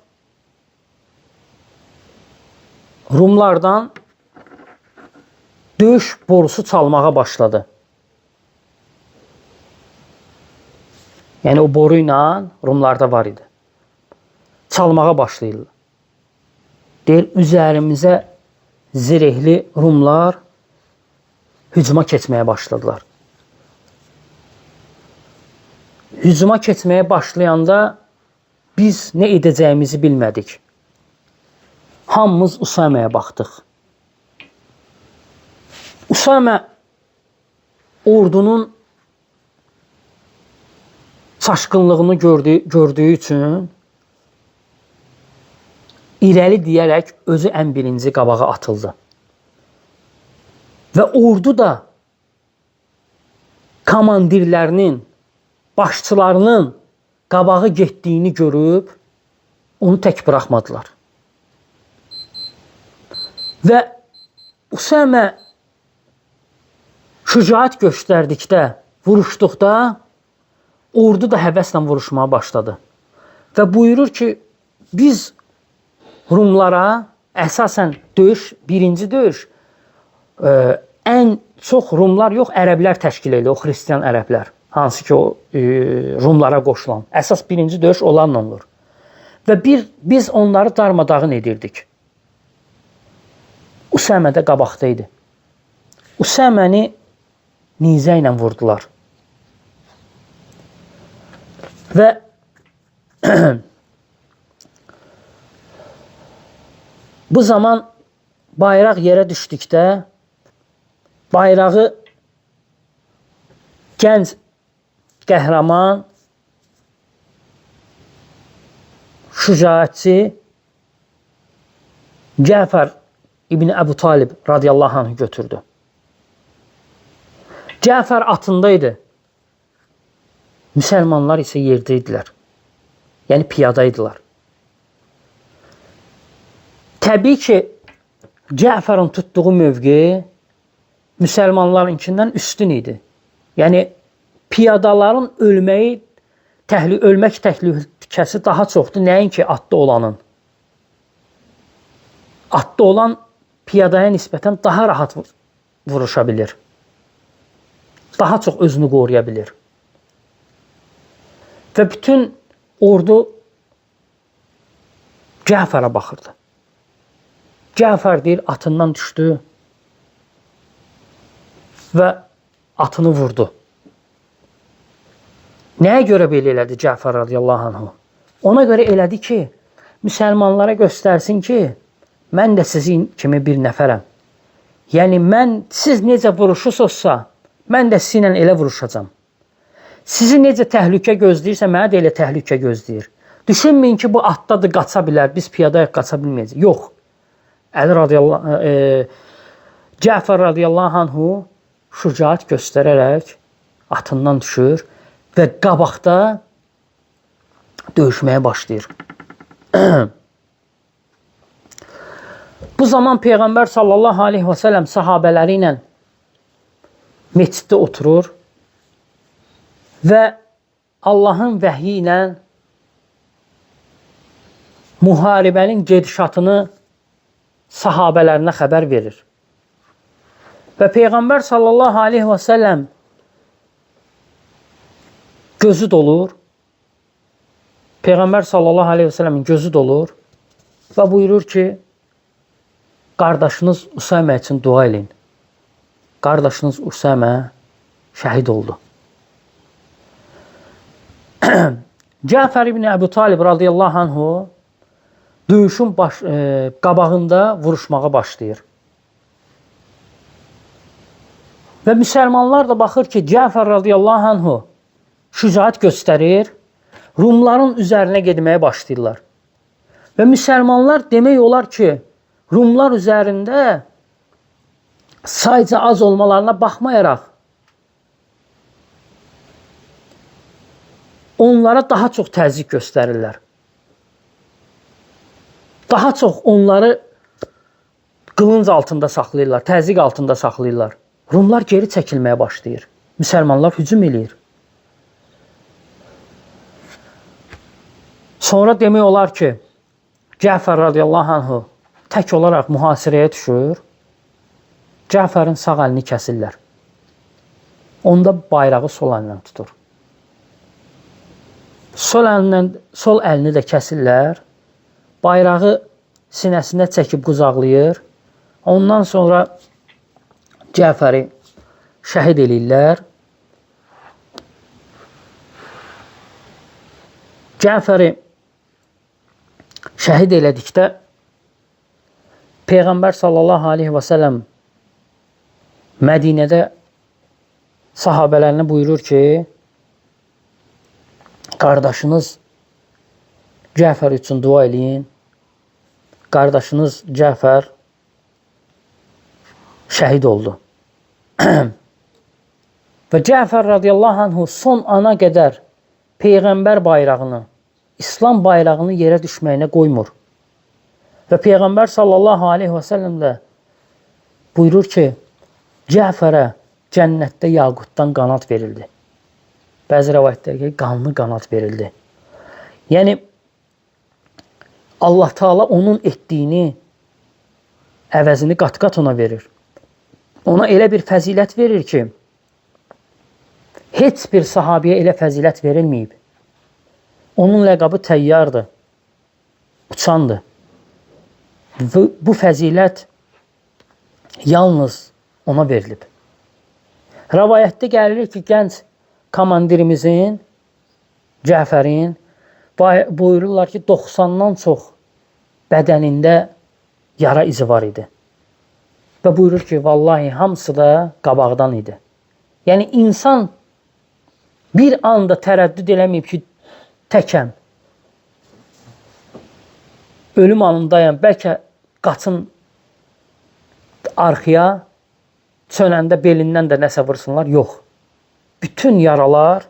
Rumlardan döyüş borusu çalmağa başladı. Yəni o boru ilə Rumlarda var idi. Çalmağa başlayırlar. Deyir, üzərimizə zirehli Rumlar hücuma keçməyə başladılar. Hücuma keçməyə başlayanda biz nə edəcəyimizi bilmədik. Hamımız Usaməyə baxdıq. Usamə ordunun çaşqınlığını gördüyü üçün irəli deyərək özü ən birinci qabağa atıldı. Və ordu da komandirlərinin, başçılarının qabağı getdiyini görüb onu tək buraxmadılar. Və Usamə şücaət göstərdikdə, vuruşduqda ordu da həvəslə vuruşmağa başladı. Və buyurur ki, biz Rumlara əsasən döyüş, birinci döyüş ən çox Rumlar yox, ərəblər təşkil edir, o xristiyan ərəblər. Hansı ki, o Rumlara qoşulan. Əsas birinci döyüş onlarla olur. Və biz onları darmadağın edirdik. Usamə də qabaqda idi. Usaməni nizə ilə vurdular. Və bu zaman bayraq yerə düşdükdə bayrağı gənc qəhrəman, şücaətçi Cəfər İbn Əbu Talib radiyallahu anh götürdü. Cəfər atındaydı. Müsəlmanlar isə yerdə idilər. Yəni piyadaydılar. Təbii ki, Cəfərin tutduğu mövqe müsəlmanlarınkindən üstün idi. Yəni piyadaların ölmək təhlükəsi daha çoxdur, nəinki atda olanın. Atda olan piyadaya nisbətən daha rahat vuruşa bilir. Daha çox özünü qoruya bilir. Və bütün ordu Cəfərə baxırdı. Cəfər deyir, atından düşdü və atını vurdu. Nəyə görə belə elədi Cəfər radiyallahu anh? Ona görə elədi ki, müsəlmanlara göstərsin ki, mən də sizin kimi bir nəfərəm. Yəni siz necə vuruşursunuzsa, mən də sizinlə elə vuruşacağam. Sizi necə təhlükə gözləyirsə, mənə də elə təhlükə gözləyir. Düşünməyin ki, bu atdadır, qaça bilər, biz piyadayıq, qaça bilməyəcək. Yox. Cəfər radiyallahu anhu şücaət göstərərək atından düşür və qabaqda döyüşməyə başlayır. Bu zaman Peyğəmbər sallallahu aleyhi və səlləm sahabələri ilə məsciddə oturur və Allahın vəhyi ilə müharibənin gedişatını sahabələrinə xəbər verir. Və Peyğəmbər sallallahu aleyhi və səlləm gözü dolur. Peyğəmbər sallallahu aleyhi və səlləmin gözü dolur və buyurur ki, qardaşınız Üsamə üçün dua edin. Qardaşınız Üsamə şəhid oldu. Cəfər ibn Əbu Talib radiyallahu anhu döyüşün qabağında vuruşmağa başlayır. Və müsəlmanlar da baxır ki, Cəfər radiyallahu anhu şücaət göstərir, Rumların üzərinə getməyə başlayırlar. Və müsəlmanlar demək olar ki, Rumlar üzərində sayca az olmalarına baxmayaraq, onlara daha çox təzyiq göstərirlər. Daha çox onları qılınc altında saxlayırlar, təzyiq altında saxlayırlar. Rumlar geri çəkilməyə başlayır. Müsəlmanlar hücum edir. Sonra demək olar ki, Cəfər radiyallahu anhu tək olaraq mühasirəyə düşür. Cəfərin sağ əlini kəsirlər. Onda bayrağı sol əlindən tutur. Sol əlini də kəsirlər. Bayrağı sinəsinə çəkib qucaqlayır. Ondan sonra Cəfəri şəhid eləyirlər. Cəfəri şəhid elədikdə Peyğəmbər sallallahu aleyhi və səlləm Mədinədə sahabələrinə buyurur ki, qardaşınız Cəfər üçün dua eləyin. Qardaşınız Cəfər şəhid oldu. Və Cəfər radiyallahu anhu son ana qədər Peyğəmbər bayrağını, İslam bayrağını yerə düşməyinə qoymur. Və Peyğəmbər sallallahu aleyhi və səlləm də buyurur ki, Cəfərə cənnətdə yaqutdan qanat verildi. Bəzi rəvayətlərdə qanlı qanat verildi. Yəni, Allah Taala onun etdiyini, əvəzini qat-qat ona verir. Ona elə bir fəzilət verir ki, heç bir sahabiyə elə fəzilət verilməyib. Onun ləqabı təyyardır, uçandır. Bu fəzilət yalnız ona verilib. Rəvayətdə gəlir ki, gənc komandirimizin, Cəfərin, buyururlar ki, 90-dan çox bədənində yara izi var idi. Və buyurur ki, vallahi hamısı da qabaqdan idi. Yəni, insan bir anda tərəddüd eləməyib ki, təkəm, ölüm anındayım, bəlkə qaçın arxaya, çönəndə belindən də nəsə vursunlar. Yox. Bütün yaralar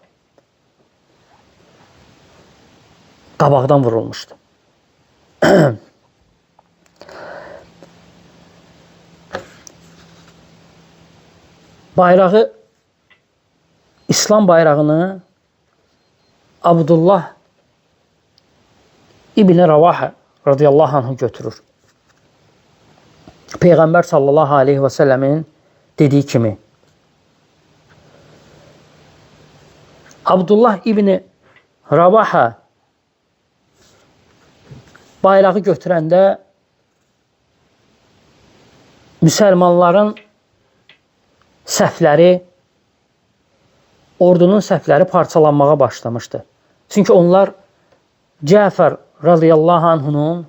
qabaqdan vurulmuşdu. Bayrağı, İslam bayrağını Abdullah İbn Ravaha radiyallahu anhu götürür. Peyğəmbər sallallahu aleyhi və səlləmin dediyi kimi. Abdullah İbn Ravaha bayrağı götürəndə müsəlmanların səhvləri, ordunun səhvləri parçalanmağa başlamışdı. Çünki onlar Cəfər radiyallahu anhunun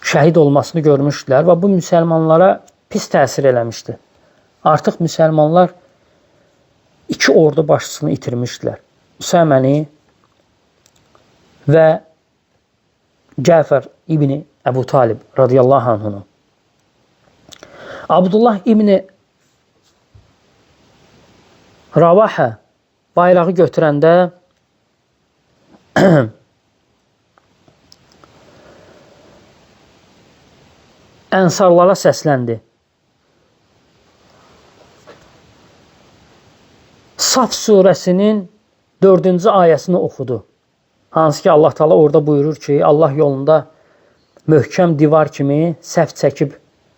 şəhid olmasını görmüşdülər və bu müsəlmanlara pis təsir eləmişdi. Artıq müsəlmanlar 2 ordu başçısını itirmişdilər. Üsəməni və Cəfər İbni Əbu Talib radiyallahu anhunu. Abdullah İbni Ravahə bayrağı götürəndə ənsarlara səsləndi. Saf surəsinin 4-cü ayəsini oxudu. Hansı ki Allah Taala orada buyurur ki, Allah yolunda möhkəm divar kimi səf çəkib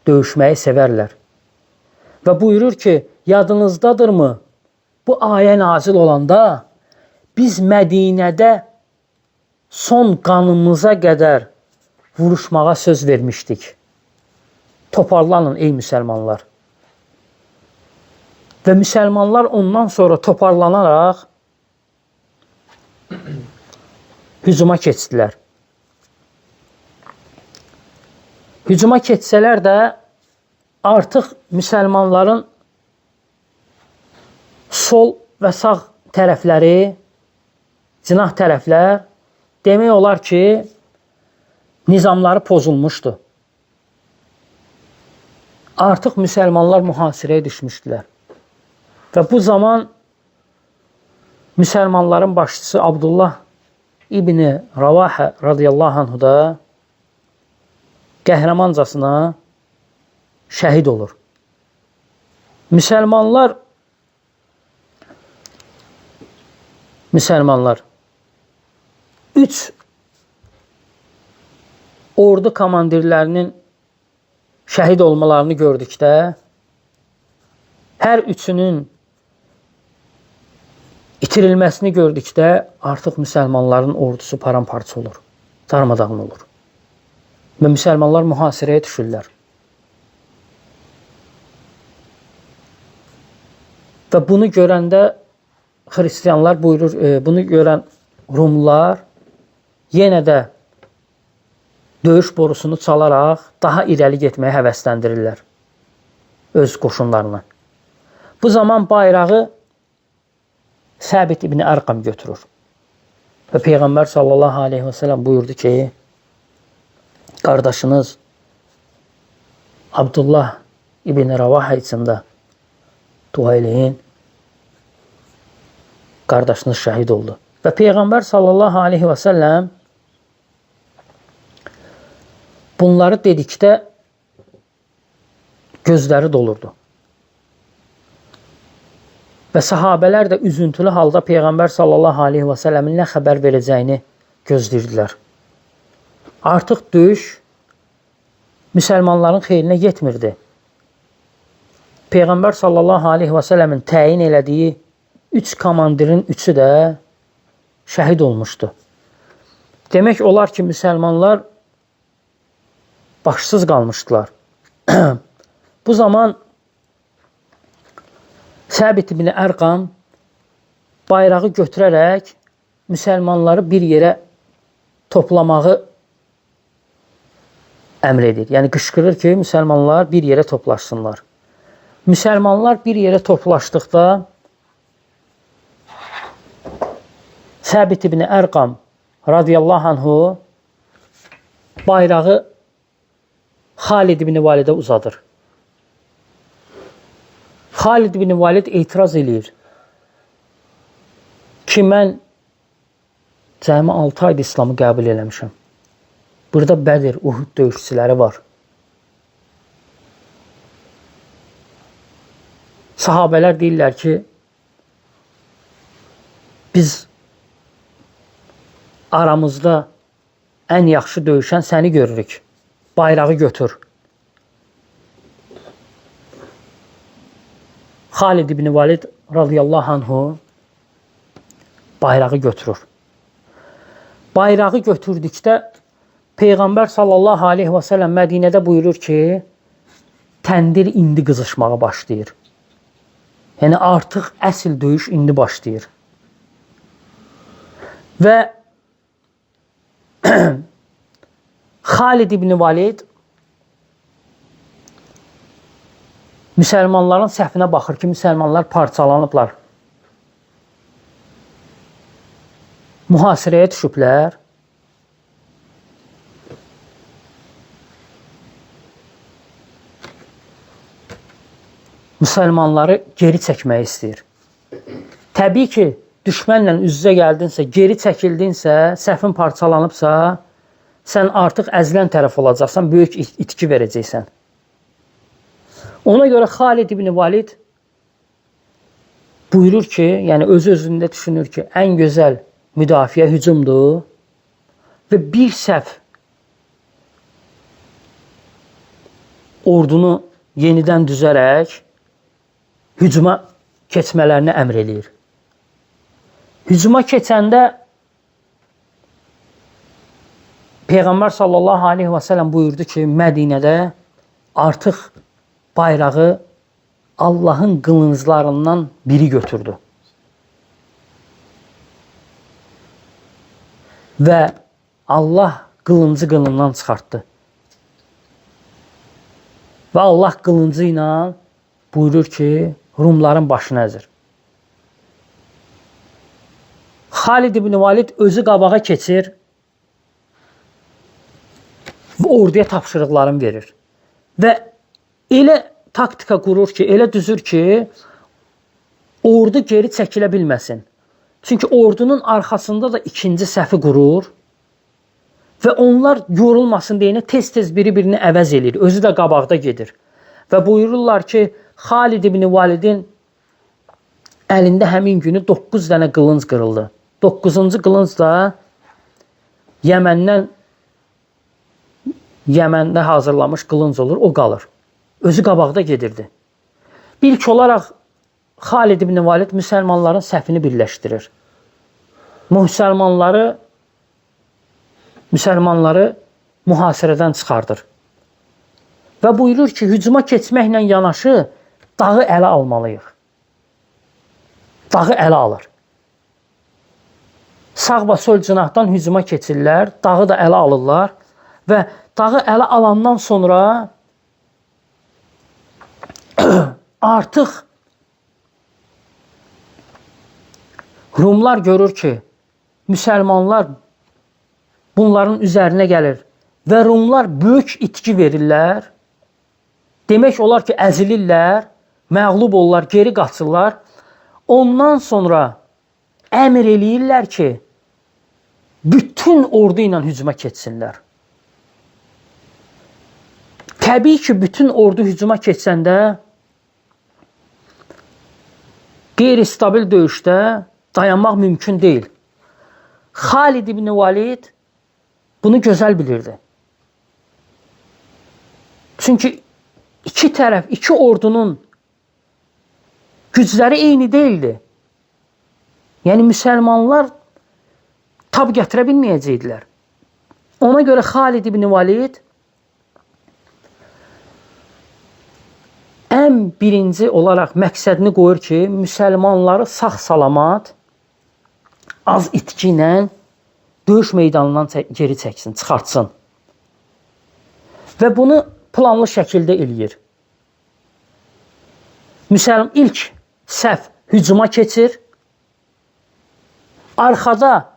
döyüşməyi sevərlər. Və buyurur ki, yadınızdadırmı? Bu ayə nazil olanda biz Mədinədə son qanımıza qədər vuruşmağa söz vermişdik. Toparlanın ey müsəlmanlar. Və müsəlmanlar ondan sonra toparlanaraq hücuma keçdilər. Hücuma keçsələr də artıq müsəlmanların sol və sağ tərəfləri, cinah tərəflər demək olar ki, nizamları pozulmuşdu. Artıq müsəlmanlar mühasirəyə düşmüşdülər. Və bu zaman müsəlmanların başçısı Abdullah İbni Ravahə radiyallahu anhu da qəhrəmancasına şəhid olur. Müsəlmanlar 3 ordu komandirlərinin şəhid olmalarını gördükdə, hər üçünün itirilməsini gördükdə artıq müsəlmanların ordusu paramparça olur, darmadağın olur. Və müsəlmanlar mühasirəyə düşürlər. Və bunu görəndə xristianlar buyurur, bunu görən Rumlar yenə də döyüş borusunu çalaraq daha irəli getməyə həvəsləndirirlər öz qoşunlarına. Bu zaman bayrağı Səbit İbni Ərqam götürür. Və Peyğəmbər sallallahu aleyhi və səlləm buyurdu ki, qardaşınız Abdullah İbni Ravahə üçün də dua eləyin. Qardaşınız şəhid oldu. Və Peyğəmbər sallallahu aleyhi və səlləm bunları dedikdə gözləri dolurdu. Və sahabələr də üzüntülü halda Peyğəmbər sallallahu aleyhi və səlləmin nə xəbər verəcəyini gözləyirdilər. Artıq döyüş müsəlmanların xeyrinə yetmirdi. Peyğəmbər sallallahu aleyhi və səlləmin təyin elədiyi 3 komandirin 3'ü də şəhid olmuşdu. Demək olar ki, müsəlmanlar başsız qalmışdılar. Bu zaman Səbit ibn Ərqam bayrağı götürərək müsəlmanları bir yerə toplamağı əmr edir. Yəni qışqırır ki, müsəlmanlar bir yerə toplaşsınlar. Müsəlmanlar bir yerə toplaşdıqda Səbit ibn Ərqam radiyallahu anhu bayrağı Xalid ibn Validə uzadır. Xalid ibn Valid etiraz edir ki, mən cəmi 6 ayda İslamı qəbul eləmişəm. Burada Bədir, Uhud döyüşçüləri var. Sahabələr deyirlər ki, biz aramızda ən yaxşı döyüşən səni görürük. Bayrağı götür. Xalid ibn Valid radiyallahu anhu bayrağı götürür. Bayrağı götürdükdə Peyğəmbər sallallahu aleyhi və səlləm Mədinədə buyurur ki, təndir indi qızışmağa başlayır. Yəni artıq əsl döyüş indi başlayır. Və Xalid ibn Valid müsəlmanların səhvinə baxır ki, müsəlmanlar parçalanıblar. Mühasirəyə düşüblər. Müsəlmanları geri çəkmək istəyir. Təbii ki, düşmənlə üz-üzə gəldinsə, geri çəkildinsə, səhvin parçalanıbsa, sən artıq əzilən tərəf olacaqsan, böyük itki verəcəksən. Ona görə Xalid ibn Valid buyurur ki, yəni öz-özündə düşünür ki, ən gözəl müdafiə hücumdur və bir səhv ordunu yenidən düzərək hücuma keçmələrini əmr eləyir. Hücuma keçəndə Peyğəmbər sallallahu aleyhi və səlləm buyurdu ki, Mədinədə artıq bayrağı Allahın qılınclarından biri götürdü. Və Allah qılıncı qılından çıxartdı. Və Allah qılıncı ilə buyurur ki, Rumların başını əzir. Xalid ibn Valid özü qabağa keçir və orduya tapşırıqlarını verir. Və elə taktika qurur ki, elə düzür ki, ordu geri çəkilə bilməsin. Çünki ordunun arxasında da ikinci səfi qurur və onlar yorulmasın deyənə tez-tez biri-birini əvəz edir. Özü də qabaqda gedir. Və buyururlar ki, Xalid ibn Validin əlində həmin günü 9 dənə qılınc qırıldı. 9-cu qılınc da Yəməndə hazırlamış qılınc olur, o qalır. Özü qabaqda gedirdi. İlk olaraq Xalid ibn Valid müsəlmanların səhvini birləşdirir. Müsəlmanları mühasirədən çıxardır. Və buyurur ki, hücuma keçməklə yanaşı dağı ələ almalıyıq. Dağı ələ alır. Sağ və sol cinahdan hücuma keçirlər, dağı da ələ alırlar və dağı ələ alandan sonra artıq Rumlar görür ki, müsəlmanlar bunların üzərinə gəlir və Rumlar böyük itki verirlər. Demək olar ki, əzilirlər, məğlub olurlar, geri qaçırlar. Ondan sonra əmr eləyirlər ki, bütün ordu ilə hücuma keçsinlər. Təbii ki, bütün ordu hücuma keçəndə qeyri-stabil döyüşdə dayanmaq mümkün deyil. Xalid ibn Valid bunu gözəl bilirdi. Çünki iki tərəf, iki ordunun gücləri eyni deyildi. Yəni, müsəlmanlar tab gətirə bilməyəcəkdilər. Ona görə Xalid ibn Valid ən birinci olaraq məqsədini qoyur ki, müsəlmanları sağ-salamat, az itki ilə döyüş meydanından geri çəksin, çıxartsın. Və bunu planlı şəkildə eləyir. İlk səhv hücuma keçir. Arxada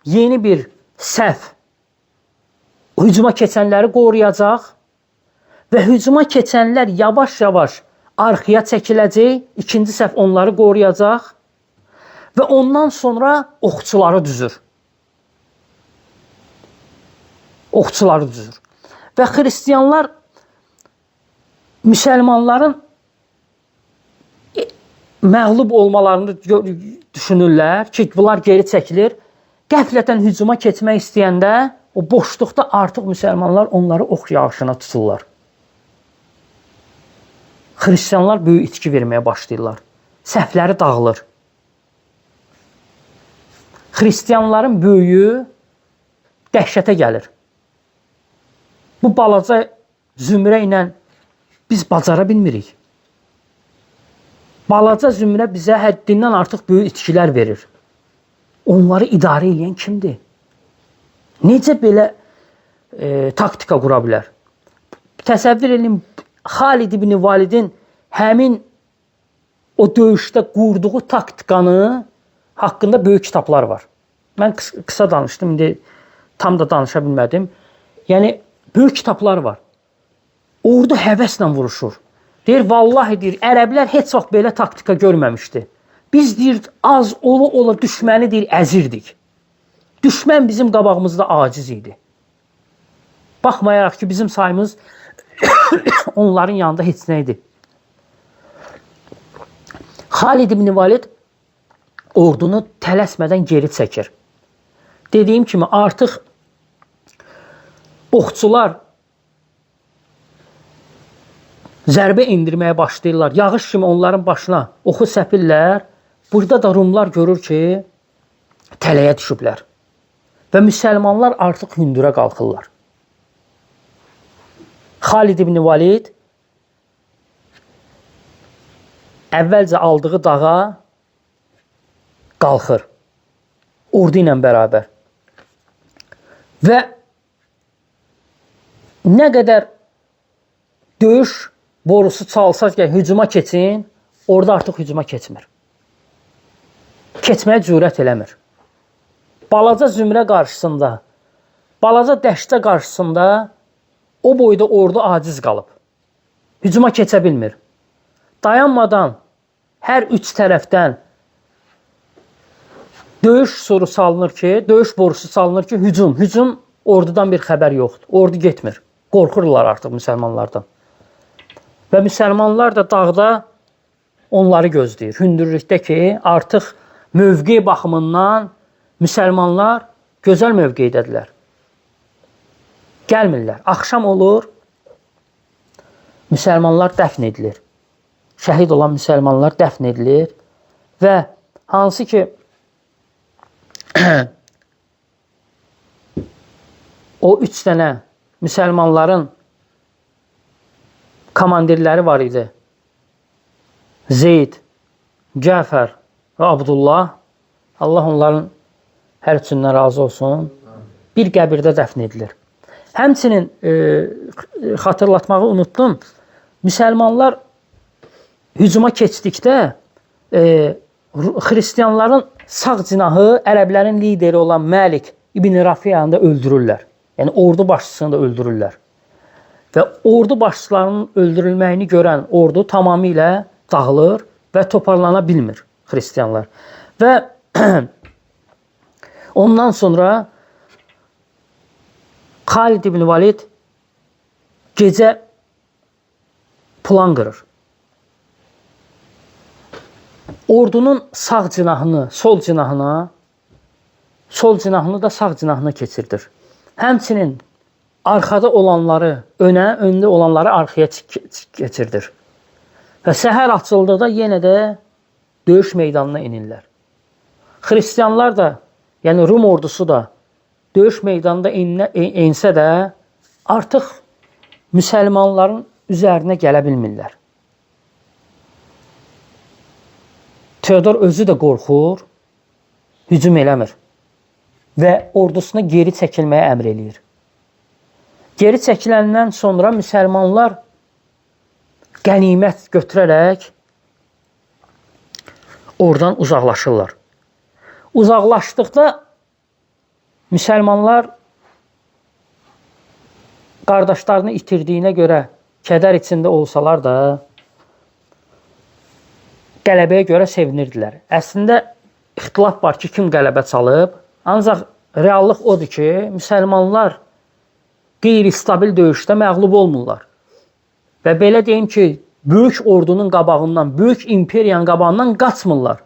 yeni bir səhv hücuma keçənləri qoruyacaq və hücuma keçənlər yavaş-yavaş arxaya çəkiləcək, ikinci səhv onları qoruyacaq və ondan sonra oxçuları düzür. Oxçuları düzür. Və xristianlar müsəlmanların məğlub olmalarını düşünürlər ki, bunlar geri çəkilir. Qəflətən hücuma keçmək istəyəndə o boşluqda artıq müsəlmanlar onları ox yağışına tuturlar. Xristianlar böyük itki verməyə başlayırlar. Səhvləri dağılır. Xristianların böyüyü dəhşətə gəlir. Bu balaca zümrə ilə biz bacara bilmirik. Balaca zümrə bizə həddindən artıq böyük itkilər verir. Onları idarə edən kimdir? Necə belə taktika qura bilər? Təsəvvür edin, Xalid ibn Validin həmin o döyüşdə qurduğu taktikanı haqqında böyük kitablar var. Mən qısa danışdım, indi tam da danışa bilmədim. Yəni, böyük kitablar var. Ordu həvəslə vuruşur. Deyir, vallahi deyir, ərəblər heç vaxt belə taktika görməmişdi. Biz deyir, az ola düşməni deyir, əzirdik. Düşmən bizim qabağımızda aciz idi. Baxmayaraq ki, bizim sayımız onların yanında heç nə idi. Xalid ibn Valid ordunu tələsmədən geri çəkir. Dediyim kimi, artıq oxçular zərbə indirməyə başlayırlar. Yağış kimi onların başına oxu səpirlər. Burada da Rumlar görür ki, tələyə düşüblər. Və müsəlmanlar artıq hündürə qalxırlar. Xalid ibn Valid əvvəlcə aldığı dağa qalxır. Ordu ilə bərabər. Və nə qədər döyüş borusu çalsa ki, hücuma keçin, orada artıq hücuma keçmir. Keçməyə cürət eləmir. Balaca zümrə qarşısında, balaca dəştə qarşısında o boyda ordu aciz qalıb. Hücuma keçə bilmir. Dayanmadan hər üç tərəfdən döyüş soru salınır ki, döyüş borusu salınır ki, hücum ordudan bir xəbər yoxdur. Ordu getmir. Qorxurlar artıq müsəlmanlardan. Və müsəlmanlar da dağda onları gözləyir. Hündürlükdə ki, artıq mövqe baxımından müsəlmanlar gözəl mövqeydədirlər. Gəlmirlər. Axşam olur, müsəlmanlar dəfn edilir. Şəhid olan müsəlmanlar dəfn edilir və hansı ki o üç dənə müsəlmanların komandirləri var idi. Zeyd, Cəfər və Abdullah. Allah onların hər üçündən razı olsun. Bir qəbirdə dəfn edilir. Həmçinin xatırlatmağı unutdum. Müsəlmanlar hücuma keçdikdə xristianların sağ cinahı ərəblərin lideri olan Məlik İbn Rafiyanı da öldürürlər. Yəni ordu başçısını da öldürürlər. Və ordu başçılarının öldürülməyini görən ordu tamamilə dağılır və toparlana bilmir xristianlar. Və ondan sonra Xalid ibn Valid gecə plan qırır. Ordunun sağ cinahını sol cinahına, sol cinahını da sağ cinahına keçirdir. Həmçinin arxada olanları önə, öndə olanları arxaya keçirdir. Və səhər açıldıqda yenə də döyüş meydanına inirlər. Xristianlar da, yəni Rum ordusu da döyüş meydanında insə də artıq müsəlmanların üzərinə gələ bilmirlər. Teodor özü də qorxur, hücum eləmir və ordusuna geri çəkilməyə əmr eləyir. Geri çəkiləndən sonra müsəlmanlar qənimət götürərək oradan uzaqlaşırlar. Uzaqlaşdıqda müsəlmanlar qardaşlarını itirdiyinə görə kədər içində olsalar da qələbəyə görə sevinirdilər. Əslində ixtilaf var ki, kim qələbə çalıb. Ancaq reallıq odur ki, müsəlmanlar qeyri-stabil döyüşdə məğlub olmurlar. Və belə deyim ki, böyük ordunun qabağından, böyük imperiyanın qabağından qaçmırlar.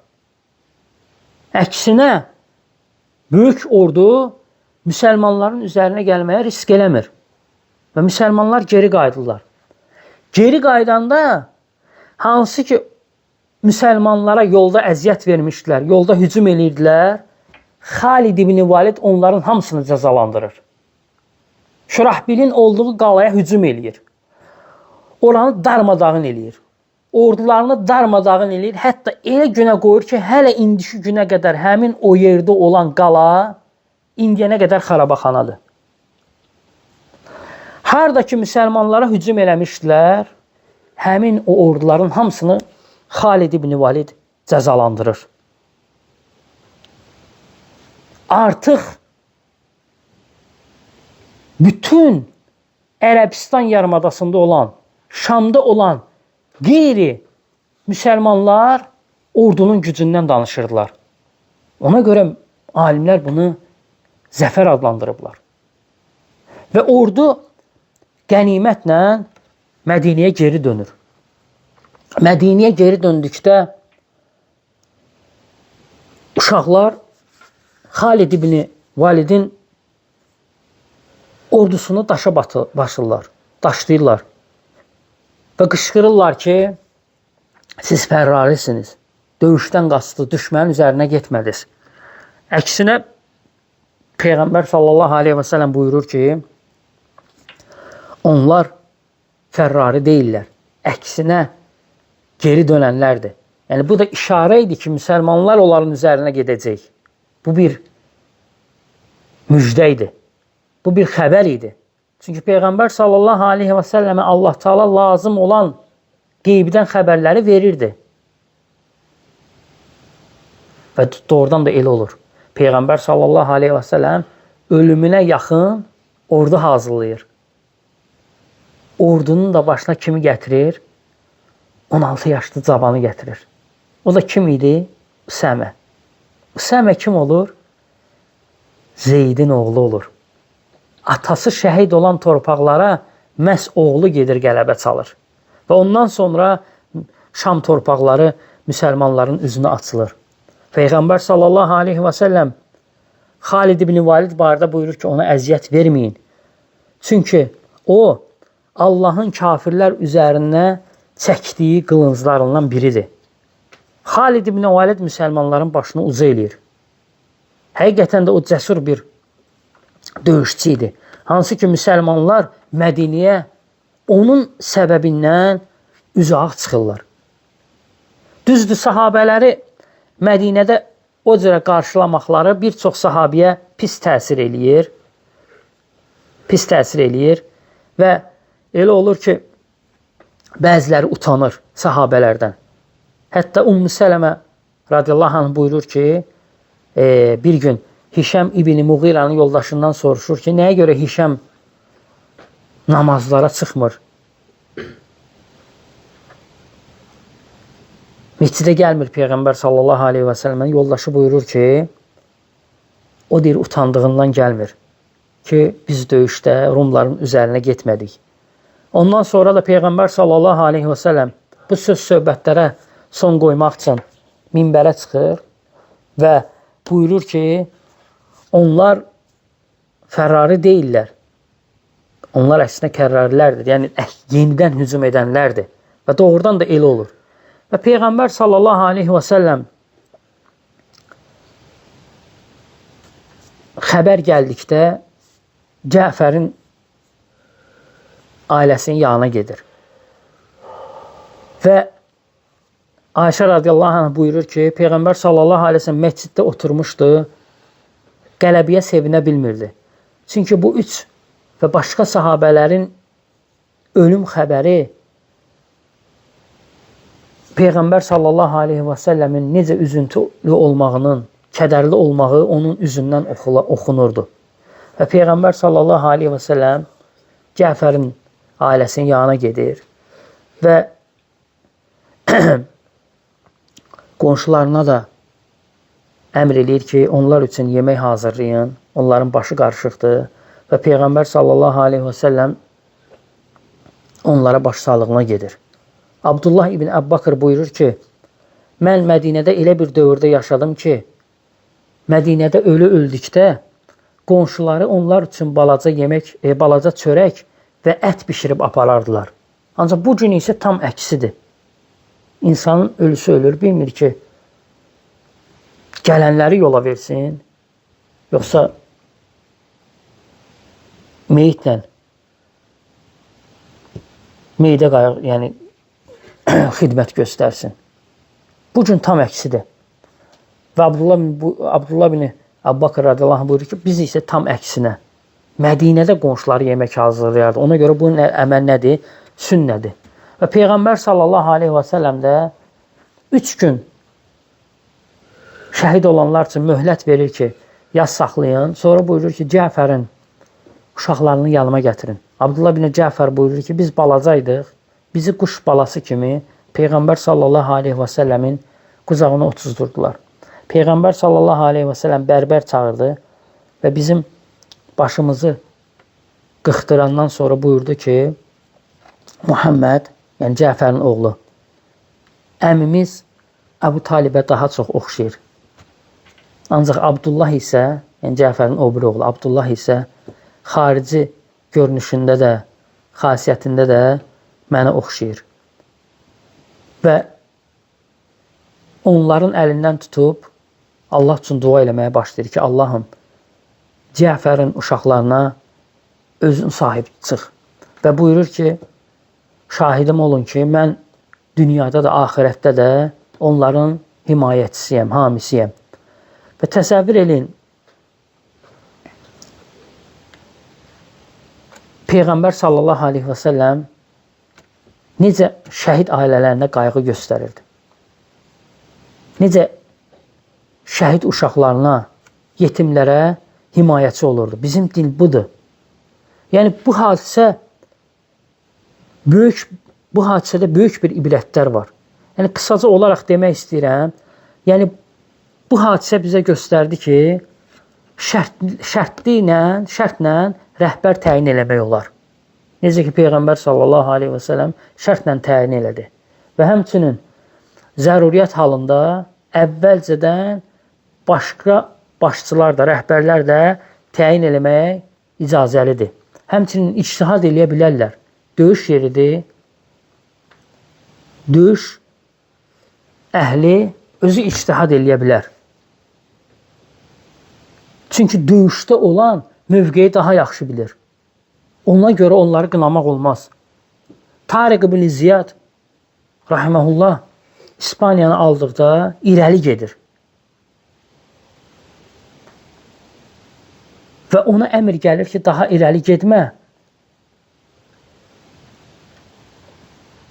Əksinə, böyük ordu müsəlmanların üzərinə gəlməyə risk eləmir. Və müsəlmanlar geri qayıdırlar. Geri qaydanda hansı ki müsəlmanlara yolda əziyyət vermişdilər, yolda hücum edirdilər, Xalid ibn Valid onların hamısını cəzalandırır. Şurahbilin olduğu qalaya hücum eləyir. Oranı darmadağın eləyir. Ordularını darmadağın eləyir. Hətta elə günə qoyur ki, hələ indiki günə qədər həmin o yerdə olan qala indiyənə qədər xarabaxanadır. Harada ki müsəlmanlara hücum eləmişdilər, həmin o orduların hamısını Xalid ibn Valid cəzalandırır. Artıq bütün Ərəbistan yarımadasında olan, Şamda olan qeyri müsəlmanlar ordunun gücündən danışırdılar. Ona görə alimlər bunu zəfər adlandırıblar. Və ordu qənimətlə Mədinəyə geri dönür. Mədinəyə geri döndükdə uşaqlar Xalid ibn Validin ordusunu daşa basırlar, daşlayırlar və qışqırırlar ki, siz fərrarisiniz, döyüşdən qaçdı, düşmənin üzərinə getmədiniz. Əksinə, Peyğəmbər sallallahu aleyhi və səlləm buyurur ki, onlar fərrari deyirlər, əksinə geri dönənlərdir. Yəni, bu da işarə idi ki, müsəlmanlar onların üzərinə gedəcək. Bu bir müjdə idi. Bu bir xəbər idi. Çünki Peyğəmbər sallallahu aleyhi və səlləmə Allah Teala lazım olan qeybdən xəbərləri verirdi. Və doğrudan da elə olur. Peyğəmbər sallallahu aleyhi və səlləm ölümünə yaxın ordu hazırlayır. Ordunun da başına kimi gətirir? 16 yaşlı cavanı gətirir. O da kim idi? Üsəmə. Üsəmə kim olur? Zeydin oğlu olur. Atası şəhid olan torpaqlara məhz oğlu gedir qələbə çalır. Və ondan sonra Şam torpaqları müsəlmanların üzünə açılır. Peyğəmbər sallallahu aleyhi və səlləm Xalid ibn Valid barədə buyurur ki, ona əziyyət verməyin. Çünki o, Allahın kafirlər üzərinə çəkdiyi qılınclarından biridir. Xalid ibn Valid müsəlmanların başını uca eləyir. Həqiqətən də o cəsur bir döyüşçü idi. Hansı ki, müsəlmanlar Mədinəyə onun səbəbindən üzağ çıxırlar. Düzdür, sahabələri Mədinədə o cürə qarşılamaqları bir çox sahabiyə pis təsir eləyir. Pis təsir eləyir və elə olur ki, bəziləri utanır sahabələrdən. Hətta Ümmü Sələmə radiyallahu anh buyurur ki, bir gün Hişəm İbn Muğiranın yoldaşından soruşur ki, nəyə görə Hişəm namazlara çıxmır? Məscidə gəlmir Peyğəmbər sallallahu aleyhi və səlləmin yoldaşı buyurur ki, o deyir, utandığından gəlmir ki, biz döyüşdə Rumların üzərinə getmədik. Ondan sonra da Peyğəmbər sallallahu aleyhi və səlləm bu söz söhbətlərə son qoymaq üçün minbərə çıxır və buyurur ki, onlar fərrari deyirlər. Onlar əksinə kərrarilərdir. Yəni, yenidən hücum edənlərdir. Və doğrudan da elə olur. Və Peyğəmbər sallallahu aleyhi və səlləm xəbər gəldikdə Cəfərin ailəsinin yanına gedir. Və Ayşə radiyallahu anh buyurur ki, Peyğəmbər sallallahu aleyhi və səlləm məsciddə oturmuşdu, qələbiyə sevinə bilmirdi. Çünki bu üç və başqa sahabələrin ölüm xəbəri Peyğəmbər sallallahu aleyhi və səlləmin necə üzüntülü olmağının, kədərli olmağı onun üzündən oxunurdu. Və Peyğəmbər sallallahu aleyhi və səlləm Cəfərin ailəsinin yanına gedir və qonşularına da əmr eləyir ki, onlar üçün yemək hazırlayın, onların başı qarışıqdır və Peyğəmbər sallallahu aleyhi və səlləm onlara baş sağlığına gedir. Abdullah ibn Əbbaqır buyurur ki, mən Mədinədə elə bir dövrdə yaşadım ki, Mədinədə ölü öldükdə qonşuları onlar üçün balaca yemək, balaca çörək və ət bişirib aparardılar. Ancaq bu gün isə tam əksidir. İnsanın ölüsü ölür, bilmir ki, gələnləri yola versin, yoxsa meyitlə, meyidə qayıq, yəni xidmət göstərsin. Bu gün tam əksidir. Və Abdullah bin Əbbaqır radiyallahu anh buyurur ki, biz isə tam əksinə. Mədinədə qonşuları yemək hazırlayardı. Ona görə bu əməl nədir? Sünnədir. Və Peyğəmbər sallallahu aleyhi və səlləm də 3 gün şəhid olanlar üçün möhlət verir ki, yaz saxlayın. Sonra buyurur ki, Cəfərin uşaqlarını yanıma gətirin. Abdullah bin Cəfər buyurur ki, biz balacaydıq. Bizi quş balası kimi Peyğəmbər sallallahu aleyhi və səlləmin qucağına otuzdurdular. Peyğəmbər sallallahu aleyhi və səlləm bərbər çağırdı və bizim başımızı qıxdırandan sonra buyurdu ki, Muhammed, yəni Cəfərin oğlu, əmimiz Əbu Talibə daha çox oxşayır. Ancaq Abdullah isə, yəni Cəfərin o biri oğlu, Abdullah isə xarici görünüşündə də, xasiyyətində də mənə oxşayır. Və onların əlindən tutub Allah üçün dua eləməyə başlayır ki, Allahım, Cəfərin uşaqlarına özün sahib çıx. Və buyurur ki, şahidim olun ki, mən dünyada da, axirətdə də onların himayəçisiyəm, hamisiyəm. Və təsəvvür edin, Peyğəmbər sallallahu aleyhi və səlləm necə şəhid ailələrinə qayğı göstərirdi. Necə şəhid uşaqlarına, yetimlərə himayəçi olurdu. Bizim din budur. Yəni bu hadisədə böyük bir ibrətlər var. Yəni qısaca olaraq demək istəyirəm. Yəni bu hadisə bizə göstərdi ki, şərtlə rəhbər təyin eləmək olar. Necə ki Peyğəmbər sallallahu aleyhi və səlləm şərtlə təyin elədi. Və həmçinin zəruriyyət halında əvvəlcədən başqa başçılar da, rəhbərlər də təyin eləmək icazəlidir. Həmçinin ictihad eləyə bilərlər. Döyüş yeridir. Döyüş əhli özü ictihad eləyə bilər. Çünki döyüşdə olan mövqeyi daha yaxşı bilir. Ona görə onları qınamaq olmaz. Tariq ibn Ziyad rahiməhullah İspaniyanı aldıqda irəli gedir. Və ona əmr gəlir ki, daha irəli getmə.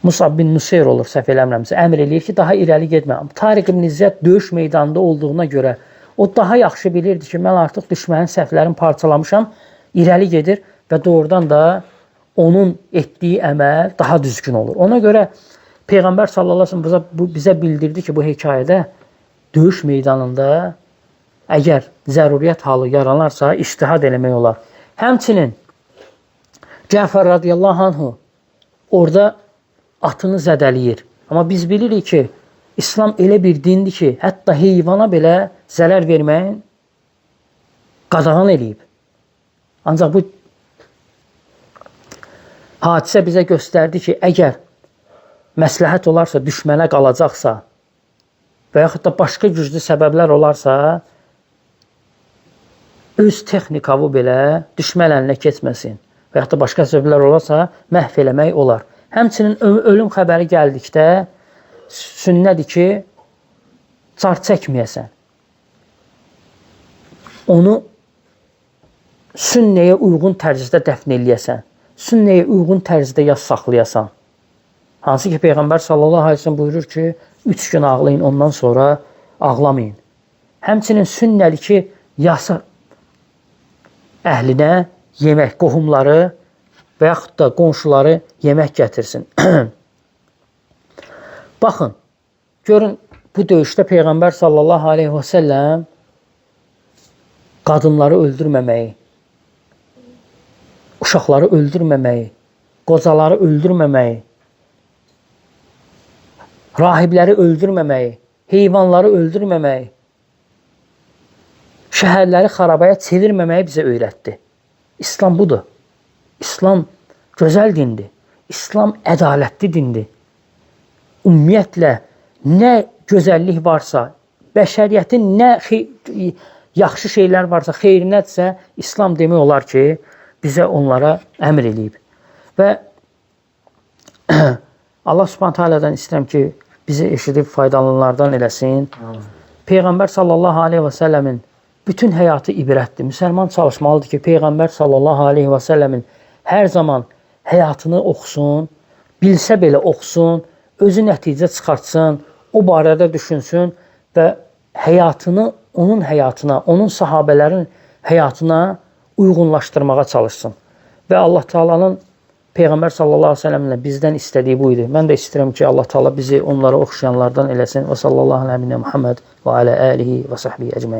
Musab bin Nuseyr olur, səhv eləmirəmsə, əmr eləyir ki, daha irəli getmə. Tariq ibn Ziyad döyüş meydanında olduğuna görə o daha yaxşı bilirdi ki, mən artıq düşmənin səhvlərini parçalamışam, irəli gedir və doğrudan da onun etdiyi əməl daha düzgün olur. Ona görə Peyğəmbər sallallahu aleyhi və səlləm bizə bildirdi ki, bu hekayədə döyüş meydanında əgər zəruriyyət halı yaranarsa, ictihad eləmək olar. Həmçinin Cəfər radiyallahu anhu orada atını zədəliyir. Amma biz bilirik ki, İslam elə bir dindir ki, hətta heyvana belə zərər verməyin qadağan eləyib. Ancaq bu hadisə bizə göstərdi ki, əgər məsləhət olarsa, düşmənə qalacaqsa və yaxud da başqa güclü səbəblər olarsa, öz texnikavı belə düşmən əlinə keçməsin və yaxud da başqa səbəblər olarsa, məhv eləmək olar. Həmçinin ölüm xəbəri gəldikdə sünnədir ki, car çəkməyəsən. Onu sünnəyə uyğun tərzdə dəfn eləyəsən. Sünnəyə uyğun tərzdə yas saxlayasan. Hansı ki, Peyğəmbər sallallahu aleyhi ve sellem buyurur ki, 3 gün ağlayın, ondan sonra ağlamayın. Həmçinin sünnədir ki, yasa əhlinə yemək, qohumları və yaxud da qonşuları yemək gətirsin. Baxın, görün, bu döyüşdə Peyğəmbər sallallahu aleyhi və səlləm qadınları öldürməməyi, uşaqları öldürməməyi, qocaları öldürməməyi, rahibləri öldürməməyi, heyvanları öldürməməyi, şəhərləri xarabaya çevirməməyi bizə öyrətdi. İslam budur. İslam gözəl dindir. İslam ədalətli dindir. Ümumiyyətlə, nə gözəllik varsa, bəşəriyyətin nə yaxşı şeylər varsa, xeyrinətsə, İslam demək olar ki, bizə onlara əmr eləyib. Və Allah subhanahu teala'dan istəyirəm ki, bizi eşidib faydalananlardan eləsin. Peyğəmbər sallallahu aleyhi və səlləmin bütün həyatı ibrətdir. Müsəlman çalışmalıdır ki, Peyğəmbər sallallahu aleyhi və səlləmin hər zaman həyatını oxusun, bilsə belə oxusun, özü nəticə çıxartsın, o barədə düşünsün və həyatını onun həyatına, onun sahabələrin həyatına uyğunlaşdırmağa çalışsın. Və Allah Taala'nın Peyğəmbər sallallahu əleyhi və səlləmlə bizdən istədiyi bu idi. Mən də istəyirəm ki, Allah Taala bizi onlara oxşayanlardan eləsin. Və sallallahu əleyhi və Muhammed və alə alihi və səhbihi ecmaîn.